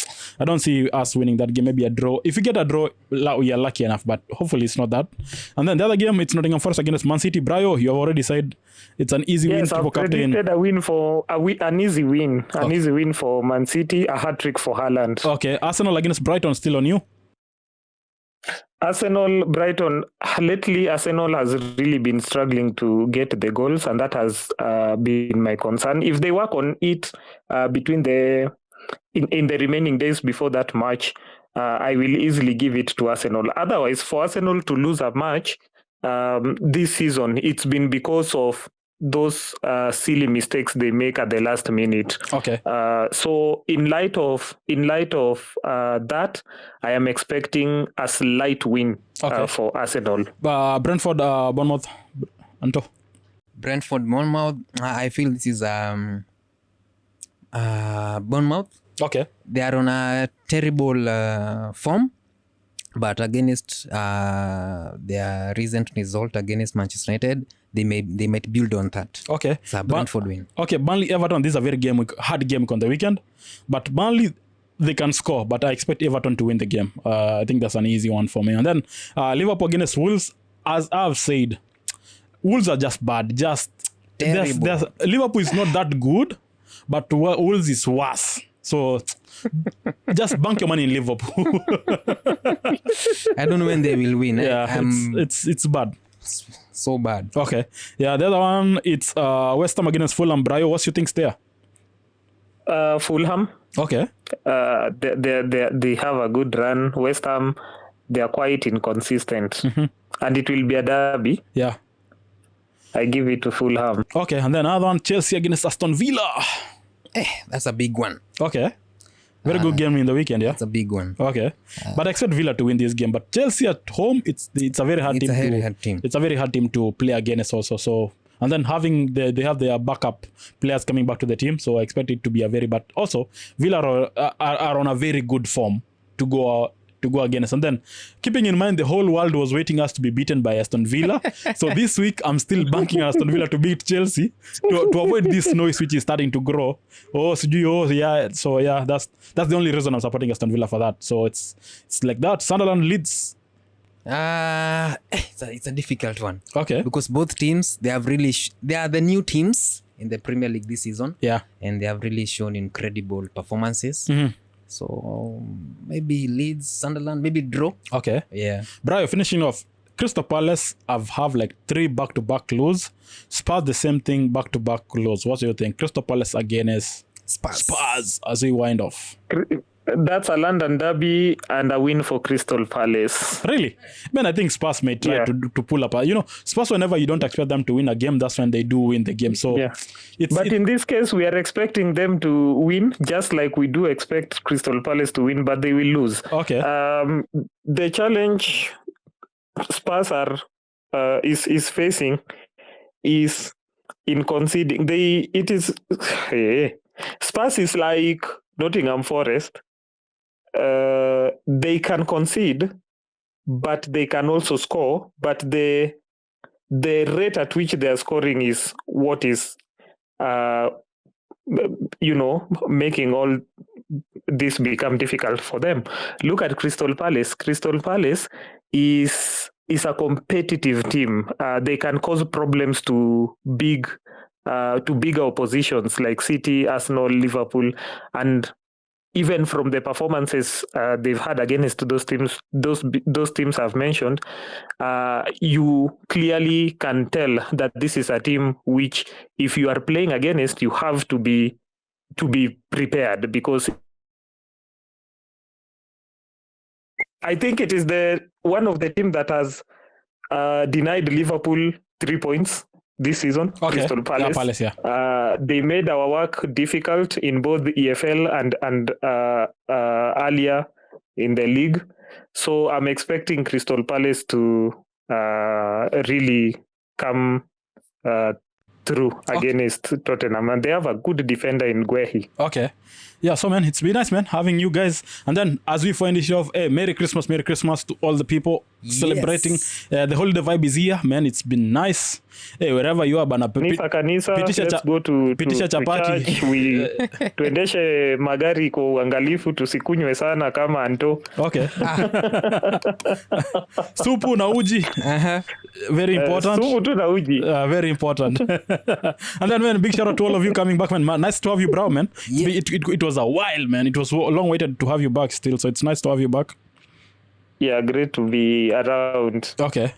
don't see us winning that game. Maybe a draw. If we get a draw, we are lucky enough, but hopefully it's not that. And then the other game, it's Nottingham Forest against Man City. Brayo, you have already said it's an easy win. Yes, I've predicted a win for an easy win. An easy win for Man City, a hat-trick for Haaland. Okay, Arsenal against Brighton, still on you? Brighton, lately Arsenal has really been struggling to get the goals, and that has been my concern. If they work on it between in the remaining days before that match, I will easily give it to Arsenal. Otherwise, for Arsenal to lose a match this season, it's been because of those silly mistakes they make at the last minute. Okay. So in light of that, I am expecting a slight win for Arsenal. Brentford, Bournemouth, Anto. Brentford, Bournemouth. I feel this is Bournemouth. Okay. They are on a terrible form, but against their recent result against Manchester United, they might build on that. Okay. It's a Brentford win. Okay, Burnley, Everton, this is a very hard game on the weekend. But Burnley, they can score, but I expect Everton to win the game. I think that's an easy one for me. And then Liverpool against Wolves, as I've said, Wolves are just bad. Just terrible. Liverpool is not that good, but Wolves is worse. So just bank your money in Liverpool. I don't know when they will win. Yeah, it's bad. So bad. Okay. Yeah, the other one, it's West Ham against Fulham. Brayo, what's your things there? Fulham. Okay. They have a good run. West Ham, they are quite inconsistent. And it will be a derby. Yeah. I give it to Fulham. Okay, and then another one, Chelsea against Aston Villa. That's a big one. Okay. Very good game in the weekend, yeah? It's a big one. Okay. But I expect Villa to win this game. But Chelsea at home, it's a very hard team. It's a very hard team to play against also. So, and then they have their backup players coming back to the team. So I expect it to be a very bad. Also, Villa are on a very good form to go against. And then keeping in mind the whole world was waiting us to be beaten by Aston Villa. So this week I'm still banking on Aston Villa to beat Chelsea to avoid this noise which is starting to grow. Yeah. So yeah, that's the only reason I'm supporting Aston Villa for that. So it's like that. Sunderland Leeds. It's a difficult one. Okay. Because both teams, they have really they are the new teams in the Premier League this season. Yeah. And they have really shown incredible performances. So maybe Leeds, Sunderland, maybe draw. Okay. Yeah. Brayo, finishing off. Crystal Palace have like 3 back-to-back lose. Spurs the same thing, back-to-back lose. What do you think? Crystal Palace against Spurs as we wind off. That's a London derby and a win for Crystal Palace. Really? Man, I think Spurs may try to pull up. Spurs, whenever you don't expect them to win a game, that's when they do win the game. So, in this case, we are expecting them to win, just like we do expect Crystal Palace to win, but they will lose. Okay. The challenge Spurs is facing is in conceding. Spurs is like Nottingham Forest. They can concede, but they can also score. But the rate at which they are scoring is what is, making all this become difficult for them. Look at Crystal Palace. Crystal Palace is a competitive team. They can cause problems to bigger oppositions like City, Arsenal, Liverpool, and even from the performances they've had against those teams I've mentioned, you clearly can tell that this is a team which, if you are playing against, you have to be prepared, because I think it is one of the team that has denied Liverpool 3 points this season. Crystal Palace. They made our work difficult in both the EFL and earlier in the league. So I'm expecting Crystal Palace to really come through against Tottenham, and they have a good defender in Guehi. Okay. Yeah, so man, it's been nice, man, having you guys. And then as we find this off, Merry Christmas to all the people celebrating. The holiday vibe is here, man. It's been nice. Wherever you are, bana kanisa, let's go to church. Tuendeshe magari kwa uangalifu, tusikunywe sana kama Anto. Okay. Supu na uji. Very important. Supu tu na uji. Very important. And then, man, big shout out to all of you coming back, man. Nice to have you, bro, man. Yeah. It was a while, man. It was long waited to have you back still, so it's nice to have you back. Yeah, great to be around. Okay.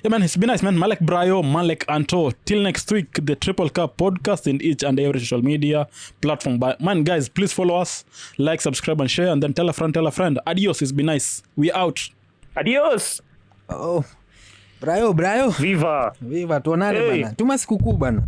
Yeah, man, it's been nice, man. Malek Brayo, Malek Anto. Till next week, the Triple Cup podcast in each and every social media platform. But, man, guys, please follow us, like, subscribe, and share, and then tell a friend. Adios, it's been nice. We out. Adios. Oh, Brayo. Viva. Tuonane bana. Tuma sikukuu bana.